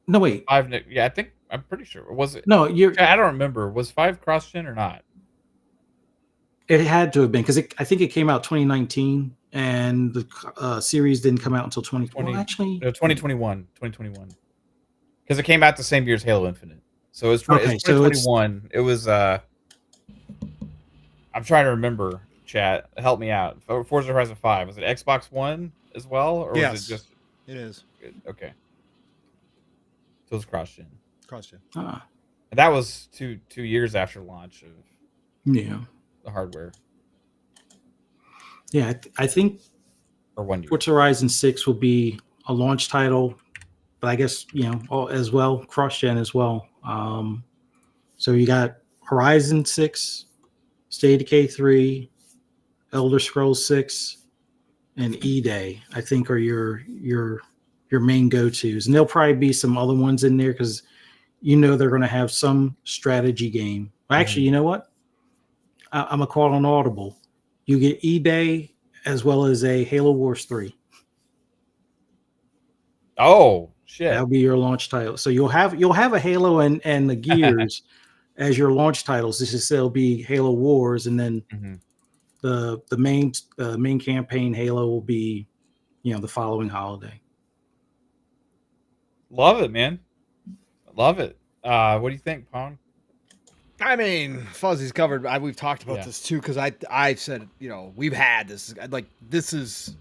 B: no wait,
A: Five. Yeah, I think I'm pretty sure. Was it?
B: no,
A: I don't remember. Was five cross gen or not?
B: it had to have been because I think it came out 2019 and the series didn't come out until 20. Well, actually,
A: 2021. 2021. Because it came out the same year as Halo Infinite. So it's
B: okay, so it's
A: 2021. It was I'm trying to remember, chat. Help me out. Forza Horizon 5. Was it Xbox One as well? Or was it just
C: it is
A: okay. So it's cross gen.
C: cross gen.
A: And that was 2 years after launch of
B: yeah.
A: the hardware.
B: Yeah, I think
A: Or 1 year.
B: Forza Horizon 6 will be a launch title, but I guess all as well, cross-gen as well. So you got Horizon 6, State of Decay 3, Elder Scrolls 6, and E-Day. I think are your main go-tos, and there'll probably be some other ones in there because they're going to have some strategy game. Actually, you know what? I'm a call on Audible. You get E-Day as well as a Halo Wars 3.
A: Oh shit!
B: That'll be your launch title. So you'll have a Halo and the Gears as your launch titles. This is it'll be Halo Wars, and then the main campaign Halo will be the following holiday.
A: Love it, man. Love it. What do you think, Pong?
C: I mean, Fuzzy's covered. We've talked about this too because I've said we've had this. Like this is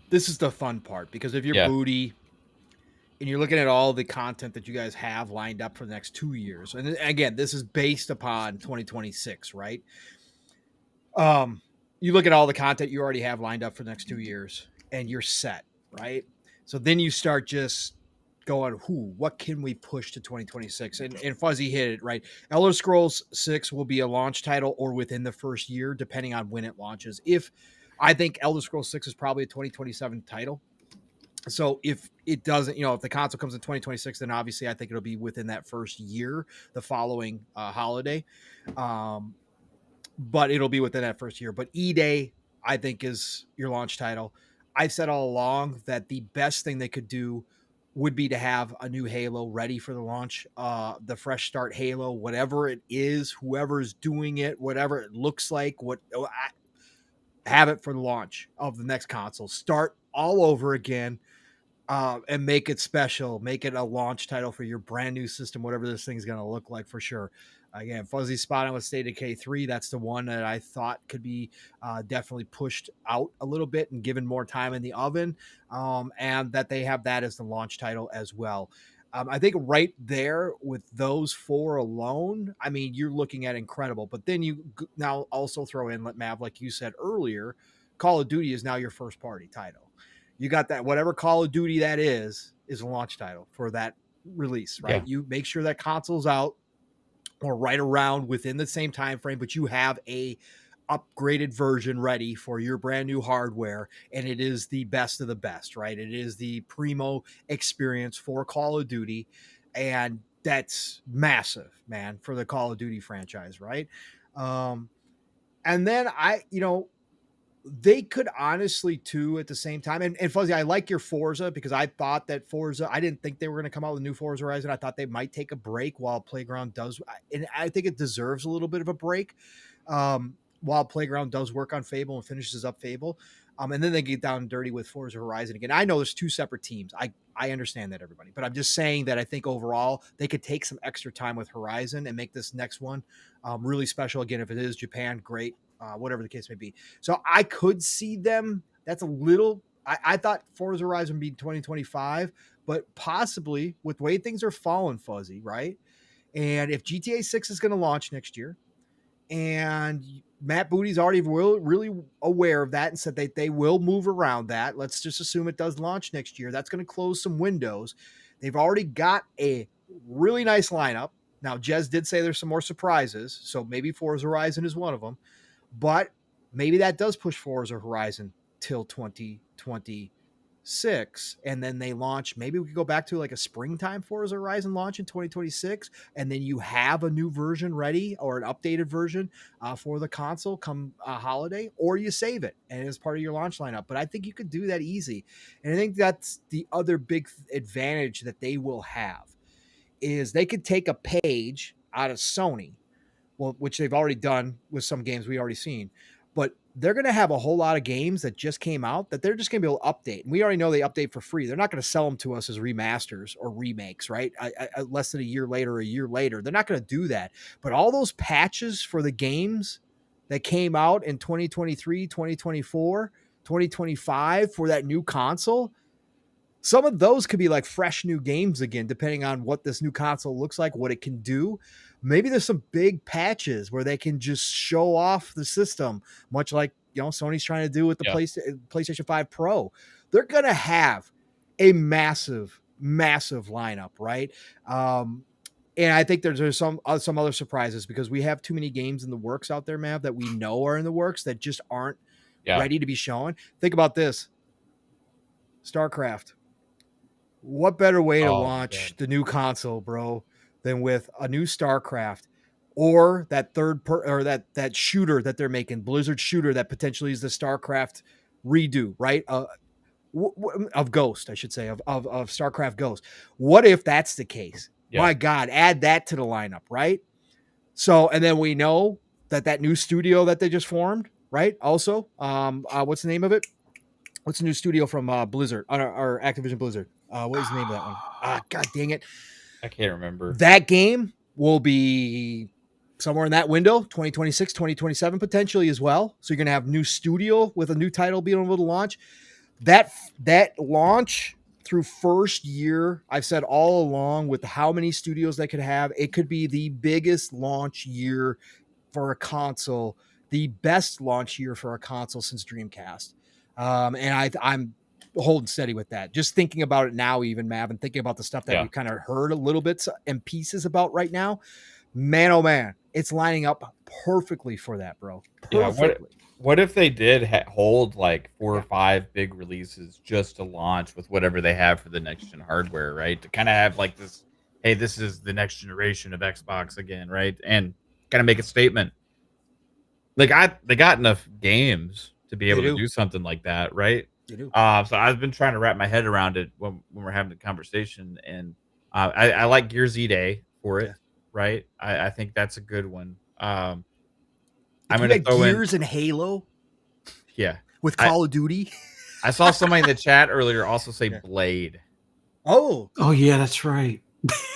C: the fun part because if you're Booty and you're looking at all the content that you guys have lined up for the next 2 years, and again, this is based upon 2026, right? You look at all the content you already have lined up for the next 2 years, and you're set, right? So then you start just going, what can we push to 2026? And Fuzzy hit it, right? Elder Scrolls 6 will be a launch title or within the first year, depending on when it launches. I think Elder Scrolls 6 is probably a 2027 title. So if it doesn't, if the console comes in 2026, then obviously I think it'll be within that first year, the following holiday. But it'll be within that first year. But E-Day, I think, is your launch title. I've said all along that the best thing they could do would be to have a new Halo ready for the launch, the fresh start Halo, whatever it is, whoever's doing it, whatever it looks like, have it for the launch of the next console. Start all over again. And make it special, make it a launch title for your brand new system, whatever this thing's going to look like for sure. Again, Fuzzy spot on with State of Decay 3. That's the one that I thought could be definitely pushed out a little bit and given more time in the oven, and that they have that as the launch title as well. I think right there with those 4 alone, I mean, you're looking at incredible. But then you now also throw in, Mav, like you said earlier, Call of Duty is now your first party title. You got that, whatever Call of Duty that is a launch title for that release, right? Yeah. You make sure that console's out or right around within the same time frame, but you have a upgraded version ready for your brand new hardware, and it is the best of the best, right? It is the primo experience for Call of Duty, and that's massive, man, for the Call of Duty franchise, right? And then they could honestly too at the same time. And Fuzzy, I like your Forza because I thought that I didn't think they were going to come out with a new Forza Horizon. I thought they might take a break while Playground does. And I think it deserves a little bit of a break while Playground does work on Fable and finishes up Fable. And then they get down and dirty with Forza Horizon again. I know there's 2 separate teams. I understand that, everybody. But I'm just saying that I think overall they could take some extra time with Horizon and make this next one really special. Again, if it is Japan, great. Whatever the case may be. So I could see them. That's a little, I thought Forza Horizon would be 2025, but possibly with the way things are falling, Fuzzy, right? And if GTA 6 is going to launch next year, and Matt Booty's already really aware of that and said that they will move around that. Let's just assume it does launch next year. That's going to close some windows. They've already got a really nice lineup. Now, Jez did say there's some more surprises, so maybe Forza Horizon is one of them. But maybe that does push Forza Horizon till 2027, 2026, and then they launch, maybe we could go back to like a springtime Forza Horizon launch in 2026, and then you have a new version ready or an updated version for the console come holiday, or you save it and it's part of your launch lineup. But I think you could do that easy. And I think that's the other big advantage that they will have is they could take a page out of Sony, well, which they've already done with some games we already seen, but they're going to have a whole lot of games that just came out that they're just going to be able to update. And we already know they update for free. They're not going to sell them to us as remasters or remakes, right? Less than a year later. They're not going to do that. But all those patches for the games that came out in 2023, 2024, 2025 for that new console, some of those could be like fresh new games again, depending on what this new console looks like, what it can do. Maybe there's some big patches where they can just show off the system, much like Sony's trying to do with the PlayStation 5 Pro. They're going to have a massive lineup, right? And I think there's some other surprises because we have too many games in the works out there, Mav, that we know are in the works that just aren't ready to be shown. Think about this. StarCraft. What better way to launch the new console, bro, than with a new StarCraft or that that shooter that they're making, Blizzard shooter that potentially is the StarCraft redo, right? Of Ghost, I should say, of StarCraft Ghost. What if that's the case? Yeah. My God, add that to the lineup, right? So, and then we know that new studio that they just formed, right? Also, what's the name of it? What's the new studio from Blizzard or Activision Blizzard? What is the name of that one? God dang it.
A: I can't remember.
C: That game will be somewhere in that window, 2026, 2027 potentially as well. So you're going to have new studio with a new title being able to launch. That launch through first year, I've said all along with how many studios they could have, it could be the biggest launch year for a console, the best launch year for a console since Dreamcast. And I'm holding steady with that. Just thinking about it now, even Mav, and thinking about the stuff that we've kind of heard a little bit and pieces about right now, man, oh man, it's lining up perfectly for that, bro. Perfectly.
A: Yeah, what if they did hold like 4 or 5 big releases just to launch with whatever they have for the next gen hardware, right? To kind of have like this, hey, this is the next generation of Xbox again, right? And kind of make a statement. They got enough games to be able to do something like that, right?
C: They do.
A: So I've been trying to wrap my head around it when we're having the conversation, and I like Gears E-Day for it, right? I think that's a good one. I'm going to throw
C: Gears and Halo.
A: Yeah.
C: With Call of Duty.
A: I saw somebody in the chat earlier also say Blade.
B: Oh yeah, that's right.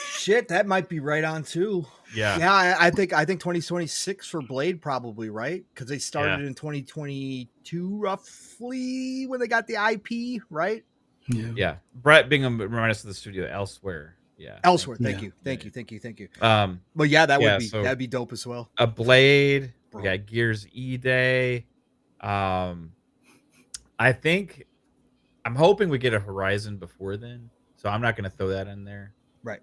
C: Shit, that might be right on too.
A: Yeah.
C: I think 2026 for Blade probably, right? Because they started in 2022 roughly when they got the IP, right?
A: Yeah. Brett Bingham reminded us of the studio Elsewhere. Yeah.
C: Elsewhere. Thank you. But yeah, that'd be dope as well.
A: A Blade. We got Gears E-Day. I'm hoping we get a Horizon before then, so I'm not going to throw that in there.
C: Right.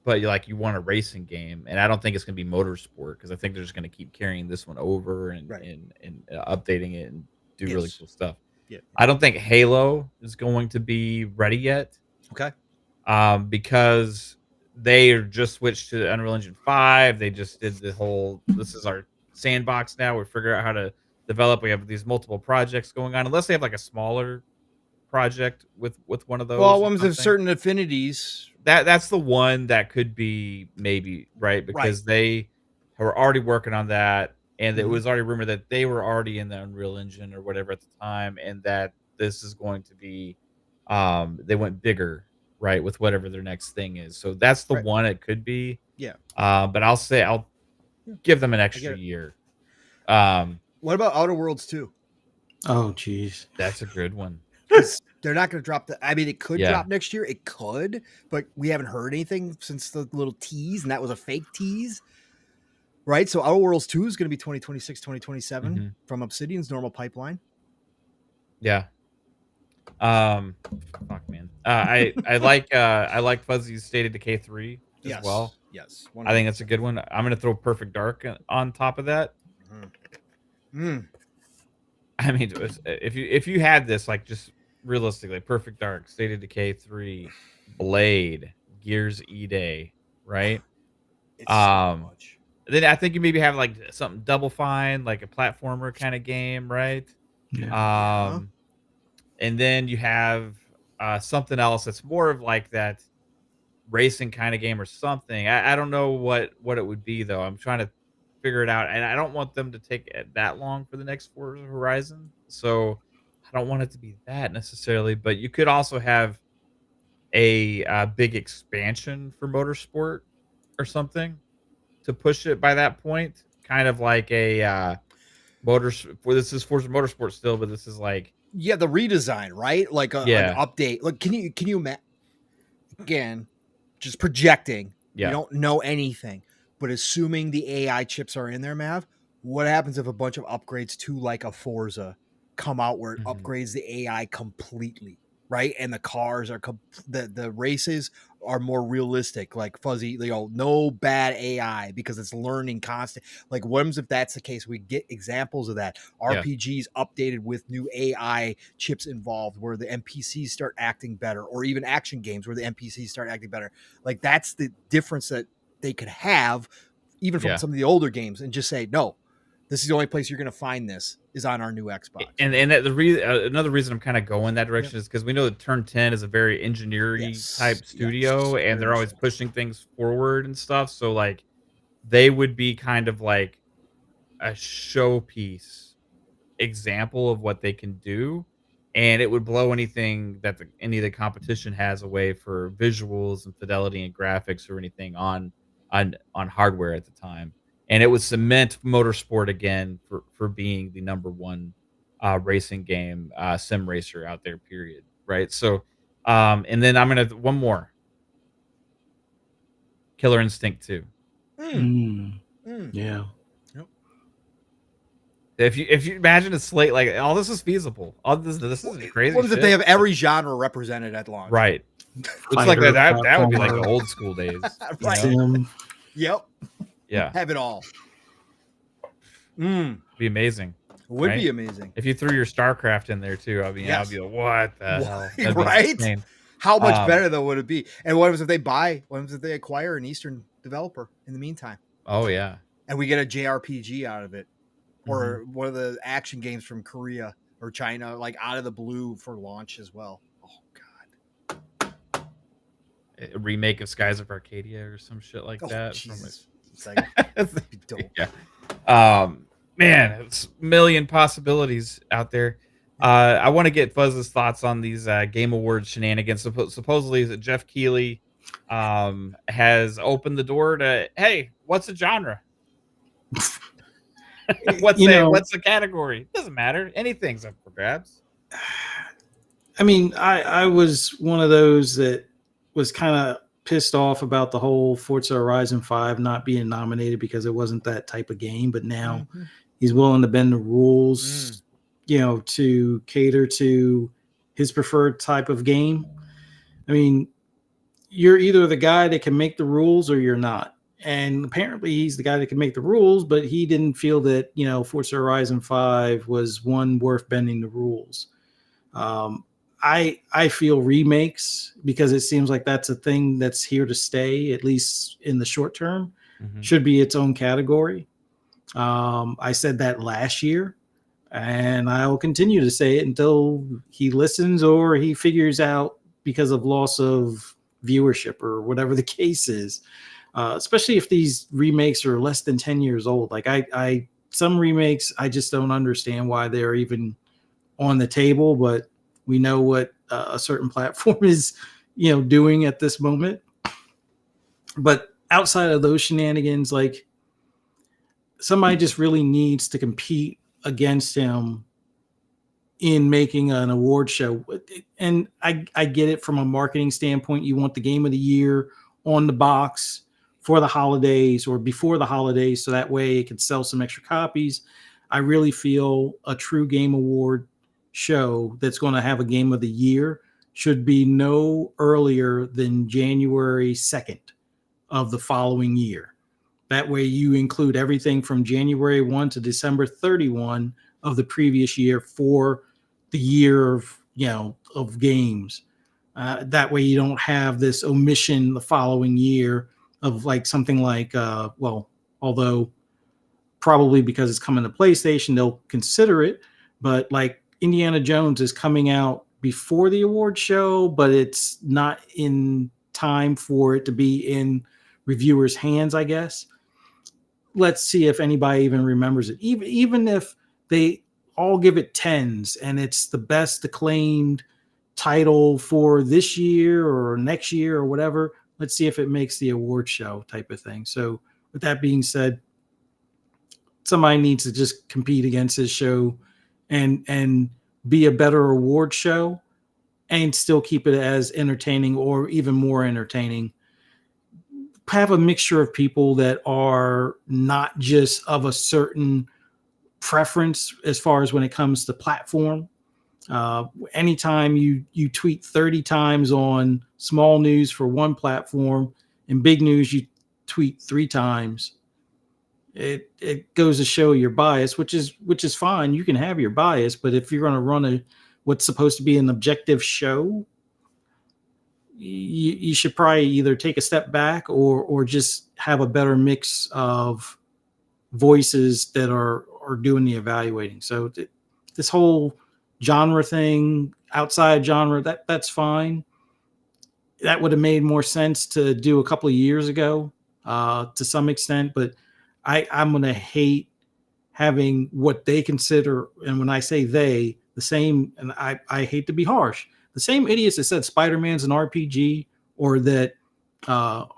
A: But you want a racing game, and I don't think it's going to be motorsport because I think they're just going to keep carrying this one over and updating it and do really cool stuff.
C: Yeah.
A: I don't think Halo is going to be ready yet.
C: Okay.
A: Because they just switched to Unreal Engine 5. They just did the whole, this is our sandbox now. We figure out how to develop. We have these multiple projects going on, unless they have like a smaller project with one of those.
C: Well, ones of certain affinities.
A: That's the one that could be maybe, right? Because they were already working on that, and it was already rumored that they were already in the Unreal Engine or whatever at the time, and that this is going to be they went bigger, right, with whatever their next thing is. So that's the one it could be.
C: Yeah.
A: But I'll give them an extra year.
C: What about Outer Worlds 2?
B: Oh, geez.
A: That's a good one.
C: They're not going to drop it could drop next year. It could, but we haven't heard anything since the little tease, and that was a fake tease. Right? So Outer Worlds 2 is going to be 2026, 2027 from Obsidian's normal pipeline.
A: Yeah. Fuck, man. I like Fuzzy's State of Decay 3 as well.
C: Yes.
A: I think that's a good one. I'm going to throw Perfect Dark on top of that. I mean, if you had this, like, just realistically, Perfect Dark, State of Decay 3, Blade, Gears E-Day, right?
C: It's so
A: Um,
C: much.
A: then I think you maybe have, like, something Double Fine, like a platformer kinda game, right?
B: Yeah.
C: Yeah.
A: Um, and then you have, something else that's more of like that racing kinda game or something. I don't know what it would be, though. I'm trying to figure it out, and I don't want them to take it that long for the next Forza Horizon, so I don't want it to be that necessarily, but you could also have a, big expansion for Motorsport or something to push it by that point, kind of like a, motors well, this is Forza Motorsport still, but this is like
C: Yeah, the redesign, right? Like an
A: yeah,
C: update. Like, can you imagine? Again, just projecting. We
A: yeah,
C: don't know anything, but assuming the AI chips are in there, Mav, what happens if a bunch of upgrades to like a Forza come out where it
A: mhm,
C: upgrades the AI completely, right? And the cars are the races are more realistic, like fuzzy, no bad AI because it's learning constant. Like, what if that's the case? We get examples of that.
A: yeah,
C: RPGs updated with new AI chips involved where the NPCs start acting better, or even action games where the NPCs start acting better. Like, that's the difference that they could have even from
A: yeah.
C: some of the older games, and just say, no, this is the only place you're going to find this is on our new Xbox.
A: And that another reason I'm kinda going that
C: Yep.
A: direction is because we know that Turn 10 is a very engineering
C: Yes.
A: type
C: Yes.
A: studio, and
C: Very
A: they're
C: much
A: always
C: so.
A: pushing things forward and stuff, so, like, they would be kind of like a showpiece example of what they can do, and it would blow anything that any of the competition has away for visuals and fidelity and graphics or anything on hardware at the time. And it would cement motorsport again for being the number one racing game, sim racer out there. Period. Right. So, and then I'm gonna one more Killer Instinct 2.
C: Mm,
B: Mm,
C: mm.
B: yeah.
C: Yep.
A: If you imagine a slate like all this is feasible, all this is crazy
C: What is it? They
A: shit.
C: have every genre represented at launch.
A: Right. It's like
B: Fighter,
A: that would be like the
B: platformer,
A: old school days, you
C: Right.
A: know?
B: sim.
C: Yep.
A: Yeah,
C: Have it all. Mm.
A: be amazing,
C: Would
A: right?
C: be amazing.
A: If you threw your StarCraft in there too, I mean, I'd
C: Yes.
A: be like, "What the hell?" That'd be
C: Right?
A: insane.
C: How much
A: Um,
C: better though would it be? And what if they what if they acquire an Eastern developer in the meantime,
A: oh yeah.
C: and we get a JRPG out of it,
A: Mhm.
C: or one of the action games from Korea or China, like out of the blue for launch as well? Oh God!
A: A remake of Skies of Arcadia or some shit like
C: Oh
A: that from
C: Jesus! It's like, that'd be dope.
A: yeah. Man, it's a million possibilities out there. I want to get Fuzz's thoughts on these Game Awards shenanigans. Supposedly, that Jeff Keighley has opened the door to, hey, what's a genre?
B: You know,
A: What's a category? Doesn't matter. Anything's up for grabs.
B: I mean, I was one of those that was kind of pissed off about the whole Forza Horizon 5 not being nominated because it wasn't that type of game. But now
C: Mhm.
B: he's willing to bend the rules, to cater to his preferred type of game. I mean, you're either the guy that can make the rules or you're not. And apparently he's the guy that can make the rules, but he didn't feel that, Forza Horizon 5 was one worth bending the rules. Um, I feel remakes, because it seems like that's a thing that's here to stay, at least in the short term,
A: Mhm.
B: should be its own category. I said that last year, and I will continue to say it until he listens or he figures out because of loss of viewership or whatever the case is. Especially if these remakes are less than 10 years old. Like I some remakes, I just don't understand why they're even on the table, but we know what a certain platform is, doing at this moment. But outside of those shenanigans, like, somebody just really needs to compete against him in making an award show. And I get it from a marketing standpoint. You want the game of the year on the box for the holidays or before the holidays, so that way it can sell some extra copies. I really feel a true game award show that's going to have a game of the year should be no earlier than January 2nd of the following year. That way you include everything from January 1 to December 31 of the previous year for the year of, of games. That way you don't have this omission the following year of like something like, although probably because it's coming to PlayStation, they'll consider it. But like Indiana Jones is coming out before the award show, but it's not in time for it to be in reviewers' hands, I guess. Let's see if anybody even remembers it. Even if they all give it tens and it's the best acclaimed title for this year or next year or whatever, let's see if it makes the award show type of thing. So with that being said, somebody needs to just compete against this show and be a better award show and still keep it as entertaining or even more entertaining. Have a mixture of people that are not just of a certain preference as far as when it comes to platform. Anytime you tweet 30 times on small news for one platform and big news you tweet 3 times, it goes to show your bias, which is fine. You can have your bias, but if you're going to run what's supposed to be an objective show, you should probably either take a step back or just have a better mix of voices that are doing the evaluating. So this whole genre thing, outside genre, that's fine. That would have made more sense to do a couple of years ago, to some extent, but I'm going to hate having what they consider, and when I say they, the same, and I hate to be harsh, the same idiots that said Spider-Man's an RPG or that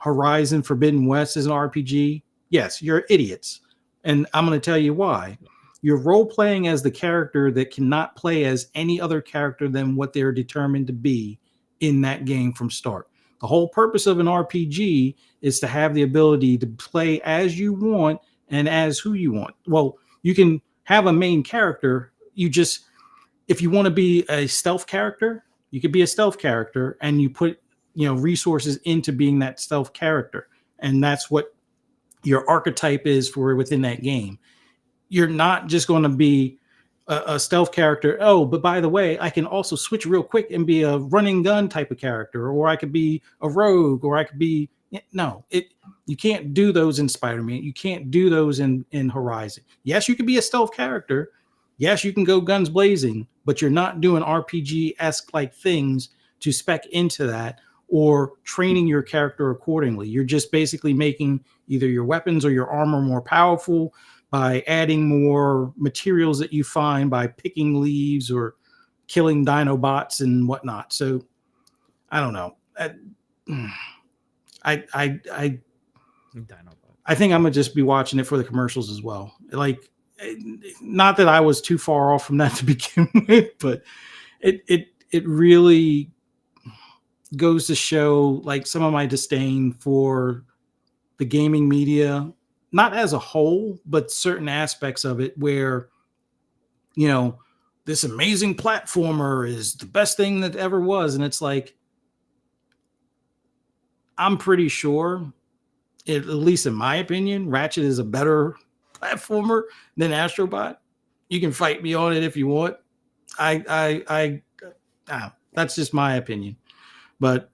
B: Horizon Forbidden West is an RPG. Yes, you're idiots. And I'm going to tell you why. You're role-playing as the character that cannot play as any other character than what they're determined to be in that game from start. The whole purpose of an RPG is to have the ability to play as you want and as who you want. Well, you can have a main character. If you want to be a stealth character, you could be a stealth character and you put, resources into being that stealth character. And that's what your archetype is for within that game. You're not just going to be a stealth character. Oh, but by the way, I can also switch real quick and be a running gun type of character, or I could be a rogue, or I could be you can't do those in Spider-Man. You can't do those in Horizon. Yes, you could be a stealth character. Yes, you can go guns blazing, but you're not doing RPG-esque like things to spec into that or training your character accordingly. You're just basically making either your weapons or your armor more powerful by adding more materials that you find by picking leaves or killing Dinobots and whatnot. So I don't know. I think I'm gonna just be watching it for the commercials as well. Like, not that I was too far off from that to begin with, but it really goes to show like some of my disdain for the gaming media, not as a whole, but certain aspects of it where, this amazing platformer is the best thing that ever was. And it's like, I'm pretty sure, at least in my opinion, Ratchet is a better platformer than Astrobot. You can fight me on it if you want. That's just my opinion. But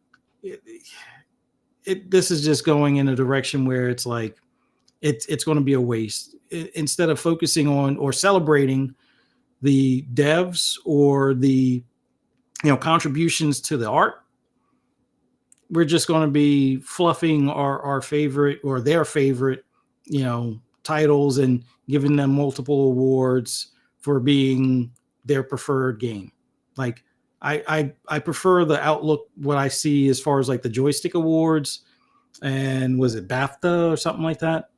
B: this is just going in a direction where it's like, it's going to be a waste. Instead of focusing on or celebrating the devs or the contributions to the art, we're just going to be fluffing our favorite or their favorite titles and giving them multiple awards for being their preferred game. Like I prefer the outlook, what I see as far as like the joystick awards and was it BAFTA or something like that?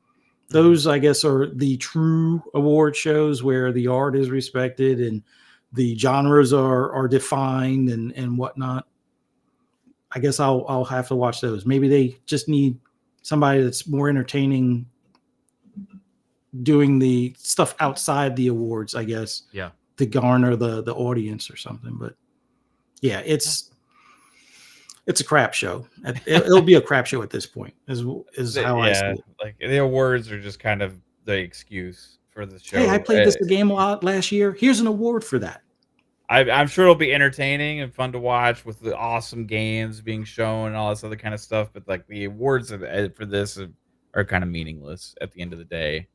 B: Those, I guess, are the true award shows where the art is respected and the genres are defined and whatnot. I guess I'll have to watch those. Maybe they just need somebody that's more entertaining doing the stuff outside the awards, I guess.
E: Yeah.
B: To garner the audience or something. But yeah, it's a crap show. It'll be a crap show at this point. Is how I see it.
A: Like the awards are just kind of the excuse for the show.
B: Hey, I played this game a lot last year. Here's an award for that.
A: I'm sure it'll be entertaining and fun to watch with the awesome games being shown and all this other kind of stuff. But like the awards for this are kind of meaningless at the end of the day.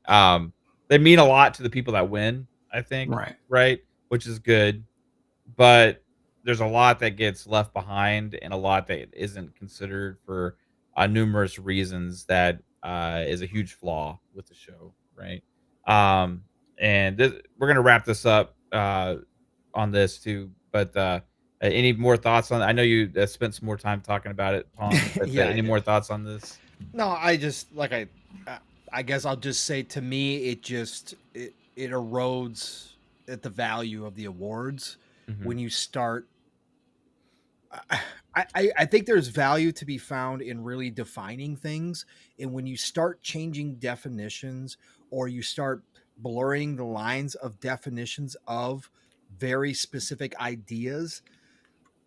A: They mean a lot to the people that win, I think,
B: Right.
A: right? Which is good, but there's a lot that gets left behind and a lot that isn't considered for numerous reasons that is a huge flaw with the show, right? And we're gonna wrap this up on this too, but any more thoughts on? I know you spent some more time talking about it, Pong. But
C: Yeah, I
A: any
C: did.
A: more thoughts on this?
C: No, I just I guess I'll just say to me it erodes at the value of the awards
A: Mhm.
C: when you start. I think there's value to be found in really defining things, and when you start changing definitions or you start blurring the lines of definitions of very specific ideas,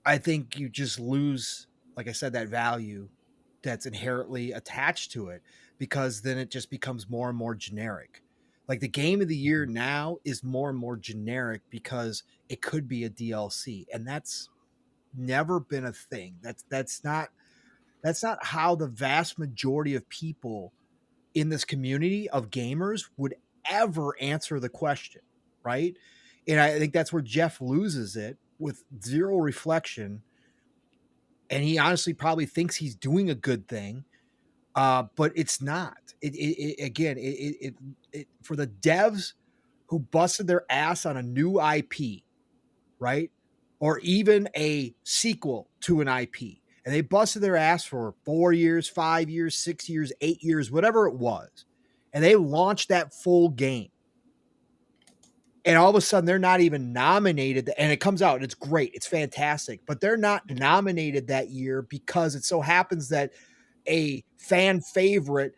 C: I think you just lose, like I said, that value that's inherently attached to it, because then it just becomes more and more generic. Like the game of the year
A: Mhm.
C: now is more and more generic because it could be a DLC, and that's never been a thing. That's not how the vast majority of people in this community of gamers would ever answer the question, right? And I think that's where Jeff loses it with zero reflection, and he honestly probably thinks he's doing a good thing, but it's not. It again, it for the devs who busted their ass on a new IP, right? Or even a sequel to an IP. And they busted their ass for 4 years, 5 years, 6 years, 8 years, whatever it was. And they launched that full game. And all of a sudden, they're not even nominated. And it comes out and it's great. It's fantastic. But they're not nominated that year because it so happens that a fan favorite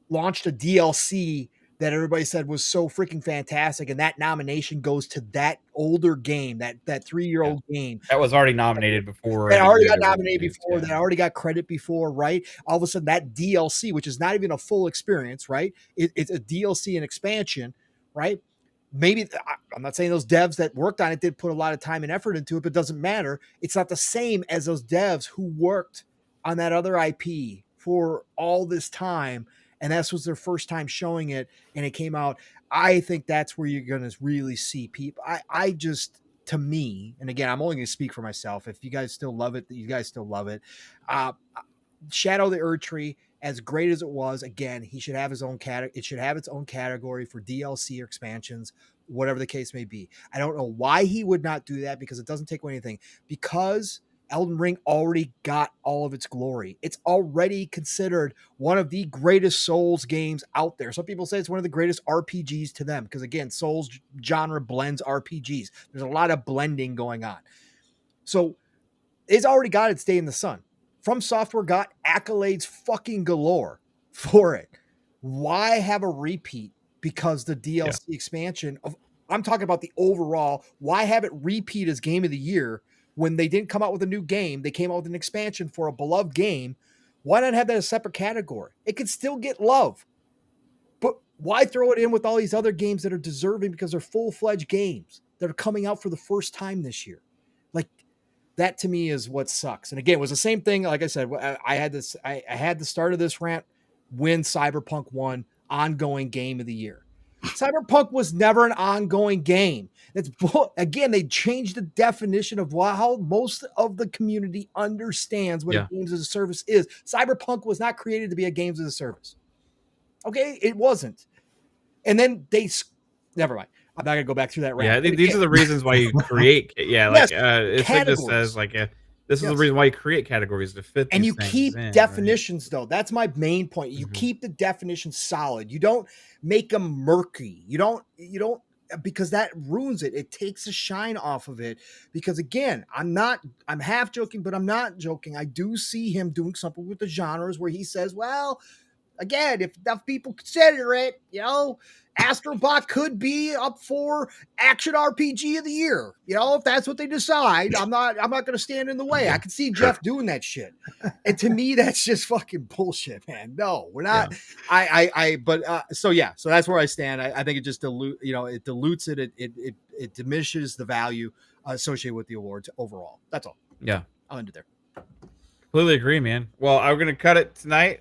C: launched a DLC that everybody said was so freaking fantastic, and that nomination goes to that older game, that 3-year-old game
A: That was already nominated before
C: that
A: the
C: already
A: year
C: got
A: that was
C: nominated
A: released,
C: before,
A: yeah.
C: that already got credit before, right? All of a sudden, that DLC, which is not even a full experience, right? It's a DLC and expansion, right? Maybe I'm not saying those devs that worked on it did put a lot of time and effort into it, but it doesn't matter. It's not the same as those devs who worked on that other IP for all this time, and this was their first time showing it, and it came out. I think that's where you're going to really see people. I just, to me, and again, I'm only going to speak for myself. If you guys still love it, you guys still love it. Uh, Shadow the Erdtree, as great as it was, again, he should have his own category. It should have its own category for DLC or expansions, whatever the case may be. I don't know why he would not do that, because it doesn't take away anything. Because Elden Ring already got all of its glory. It's already considered one of the greatest Souls games out there. Some people say it's one of the greatest RPGs to them, because again, Souls genre blends RPGs. There's a lot of blending going on. So it's already got its day in the sun. From Software got accolades fucking galore for it. Why have a repeat? Because the DLC expansion of, I'm talking about the overall, why have it repeat as game of the year when they didn't come out with a new game? They came out with an expansion for a beloved game. Why not have that as a separate category? It could still get love. But why throw it in with all these other games that are deserving because they're full-fledged games that are coming out for the first time this year? Like, that to me is what sucks. And again, it was the same thing. Like I said, I had this, I had the start of this rant when Cyberpunk won ongoing game of the year. Cyberpunk was never an ongoing game. That's again, they changed the definition of how most of the community understands what a games as a service is. Cyberpunk was not created to be a games as a service. Okay, it wasn't. And then never mind. I'm not gonna go back through that rant.
A: Yeah, these are the reasons why you create
C: Yes,
A: it's like this says,
C: categories.
A: like, this is the
C: Yes.
A: reason why you create categories to fit
C: And
A: these
C: you
A: things
C: keep
A: in, right?
C: definitions, though. That's my main point. You
A: Mhm.
C: keep the definitions solid. You don't make them murky. You don't, because that ruins it. It takes the shine off of it. Because again, I'm half joking, but I'm not joking. I do see him doing something with the genres where he says, well, again, if enough people consider it, Astrobot could be up for action RPG of the year. If that's what they decide, I'm not going to stand in the way. I can see Jeff doing that shit. And to me, that's just fucking bullshit, man. No, we're not. Yeah. So that's where I stand. I think it just dilutes it. It diminishes the value associated with the awards overall. That's all.
A: Yeah.
C: I'll end it there.
A: Completely agree, man. Well, I'm going to cut it tonight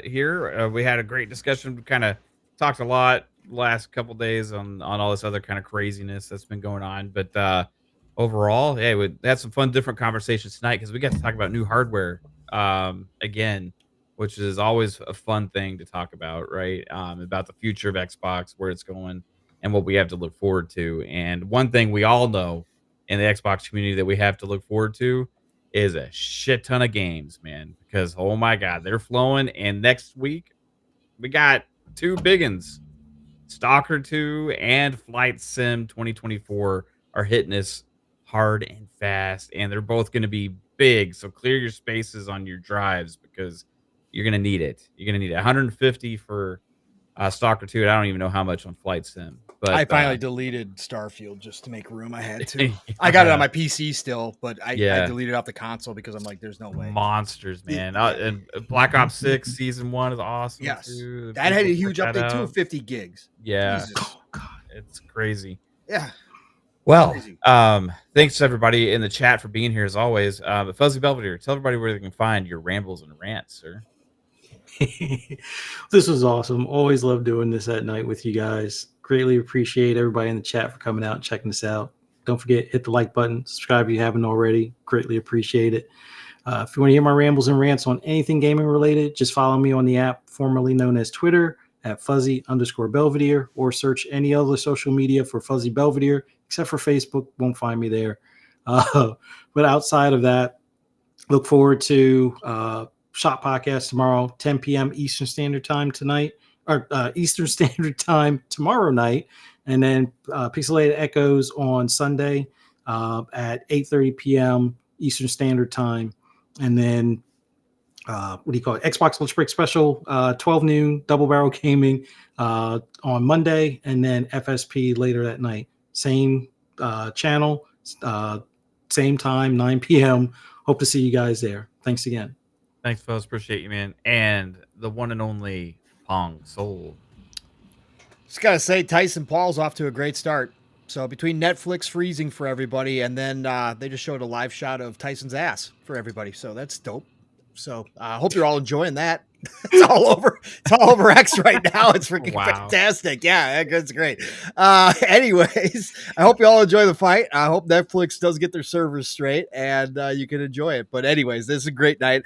A: here. We had a great discussion. We kind of talked a lot last couple days on all this other kind of craziness that's been going on. But overall, hey, we had some fun, different conversations tonight because we got to talk about new hardware again, which is always a fun thing to talk about, right? About the future of Xbox, where it's going, and what we have to look forward to. And one thing we all know in the Xbox community that we have to look forward to is a shit ton of games, man, because oh my god, they're flowing. And next week we got two big ones, Stalker 2 and Flight Sim 2024 are hitting us hard and fast, and they're both going to be big, so clear your spaces on your drives because you're going to need it. You're going to need 150 for Stalker 2, and I don't even know how much on Flight Sim. But
C: I finally deleted Starfield just to make room. I had to. I got it on my PC still, but I deleted off the console because I'm like, there's no way.
A: Monsters, man. And Black Ops 6 Season 1 is awesome.
C: Yes.
A: Too.
C: That had a huge update too, 50 gigs.
A: Yeah.
C: Jesus.
A: Oh, God. It's crazy.
C: Yeah.
A: Well, thanks to everybody in the chat for being here as always. But Fuzzy Belvedere, tell everybody where they can find your rambles and rants, sir.
B: This was awesome. Always love doing this at night with you guys. Greatly appreciate everybody in the chat for coming out and checking this out. Don't forget, hit the like button, subscribe if you haven't already. Greatly appreciate it. If you want to hear my rambles and rants on anything gaming related, just follow me on the app formerly known as Twitter at Fuzzy_Belvedere, or search any other social media for Fuzzy Belvedere, except for Facebook. Won't find me there. But outside of that, look forward to Shop Podcast tomorrow, 10 p.m. Eastern Standard Time tonight, or Eastern Standard Time tomorrow night, and then Pixelated Echoes on Sunday at 8:30 p.m. Eastern Standard Time, and then Xbox Lunch Break Special 12 noon Double Barrel Gaming on Monday, and then FSP later that night. Same channel, same time, 9 p.m. Hope to see you guys there. Thanks again.
A: Thanks, fellas. Appreciate you, man. And the one and only Pong Soul.
C: Just got to say, Tyson Paul's off to a great start. So between Netflix freezing for everybody, and then they just showed a live shot of Tyson's ass for everybody. So that's dope. So I hope you're all enjoying that. It's all over X right now. It's freaking fantastic. Yeah, that's great. Anyways, I hope you all enjoy the fight. I hope Netflix does get their servers straight and you can enjoy it. But anyways, this is a great night.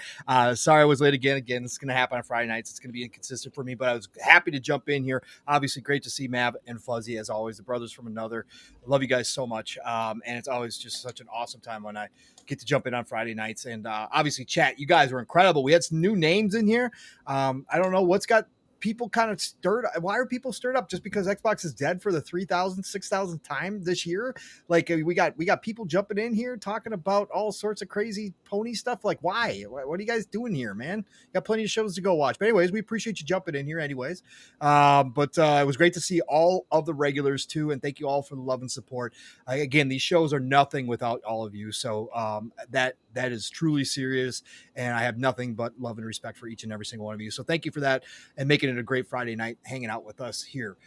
C: Sorry I was late again. This is going to happen on Friday nights. It's going to be inconsistent for me, but I was happy to jump in here. Obviously, great to see Mav and Fuzzy as always, the brothers from another. I love you guys so much. And it's always just such an awesome time when I get to jump in on Friday nights. And obviously, chat, you guys were incredible. We had some new names in here. I don't know what's got people kind of stirred. Why are people stirred up just because Xbox is dead for the 3,000, 6,000th time this year? Like we got people jumping in here talking about all sorts of crazy pony stuff. Like why? What are you guys doing here, man? Got plenty of shows to go watch. But anyways, we appreciate you jumping in here anyways. But it was great to see all of the regulars too. And thank you all for the love and support. Again, these shows are nothing without all of you. So that is truly serious. And I have nothing but love and respect for each and every single one of you. So thank you for that and making it a great Friday night hanging out with us here.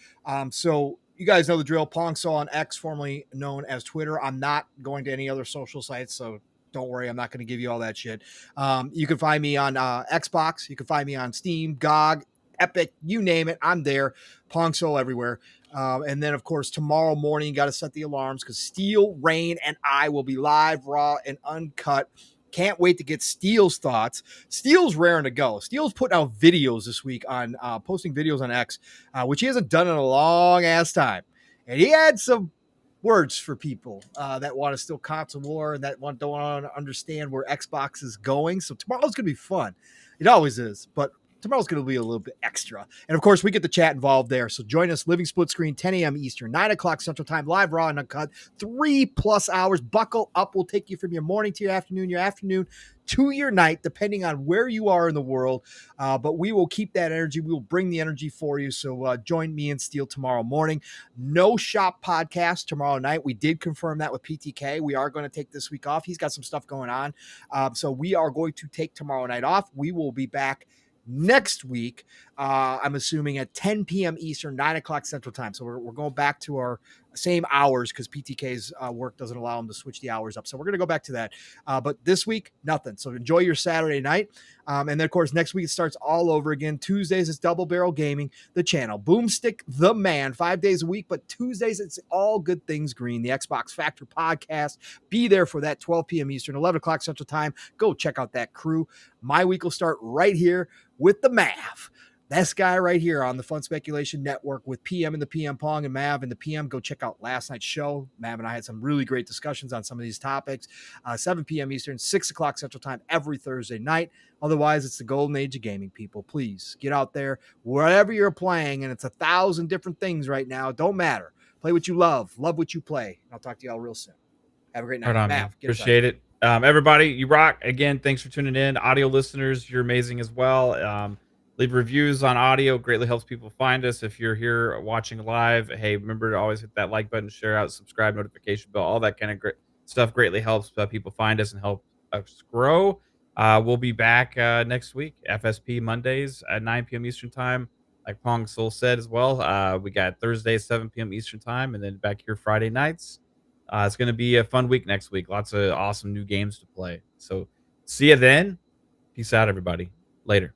C: So you guys know the drill. Pong Saw on X, formerly known as Twitter. I'm not going to any other social sites, so don't worry. I'm not going to give you all that shit. You can find me on Xbox. You can find me on Steam, GOG, Epic, you name it. I'm there. Pong Soul everywhere. And then, of course, tomorrow morning, you got to set the alarms because Steel, Rain, and I will be live, raw, and uncut. Can't wait to get Steel's thoughts. Steel's raring to go. Steel's putting out videos this week on posting videos on X, which he hasn't done in a long ass time. And he had some words for people that want to still console war and that don't want to understand where Xbox is going. So tomorrow's going to be fun. It always is. But tomorrow's going to be a little bit extra. And of course, we get the chat involved there. So join us, Living Split Screen, 10 a.m. Eastern, 9 o'clock Central Time, live, raw, and uncut, 3+ hours. Buckle up. We'll take you from your morning to your afternoon to your night, depending on where you are in the world. But we will keep that energy. We will bring the energy for you. So join me and Steele tomorrow morning. No shop podcast tomorrow night. We did confirm that with PTK. We are going to take this week off. He's got some stuff going on. So we are going to take tomorrow night off. We will be back next week, I'm assuming at 10 p.m. Eastern, 9 o'clock Central Time. So we're going back to our same hours because PTK's work doesn't allow him to switch the hours up. So we're going to go back to that. But this week, nothing. So enjoy your Saturday night. And then, of course, next week it starts all over again. Tuesdays, it's Double Barrel Gaming, the channel. Boomstick, the man, 5 days a week. But Tuesdays, it's All Good Things Green, the Xbox Factor podcast. Be there for that 12 p.m. Eastern, 11 o'clock Central Time. Go check out that crew. My week will start right here with the Mav. This guy right here on the Fun Speculation Network with PM and the PM Pong and Mav and the PM. Go check out last night's show. Mav and I had some really great discussions on some of these topics. 7 p.m. Eastern, 6 o'clock Central Time every Thursday night. Otherwise, it's the golden age of gaming, people. Please get out there, wherever you're playing, and it's 1,000 different things right now. Don't matter. Play what you love what you play. I'll talk to y'all real soon. Have a great night.
A: Right on,
C: Mav,
A: appreciate it. Everybody, you rock. Again, thanks for tuning in. Audio listeners, you're amazing as well. Leave reviews on audio. Greatly helps people find us. If you're here watching live, hey, remember to always hit that like button, share out, subscribe, notification bell, all that kind of great stuff greatly helps people find us and help us grow. We'll be back next week, FSP Mondays at 9 p.m. Eastern Time, like Pong Soul said as well. We got Thursday, 7 p.m. Eastern Time, and then back here Friday nights. It's going to be a fun week next week. Lots of awesome new games to play. So see you then. Peace out, everybody. Later.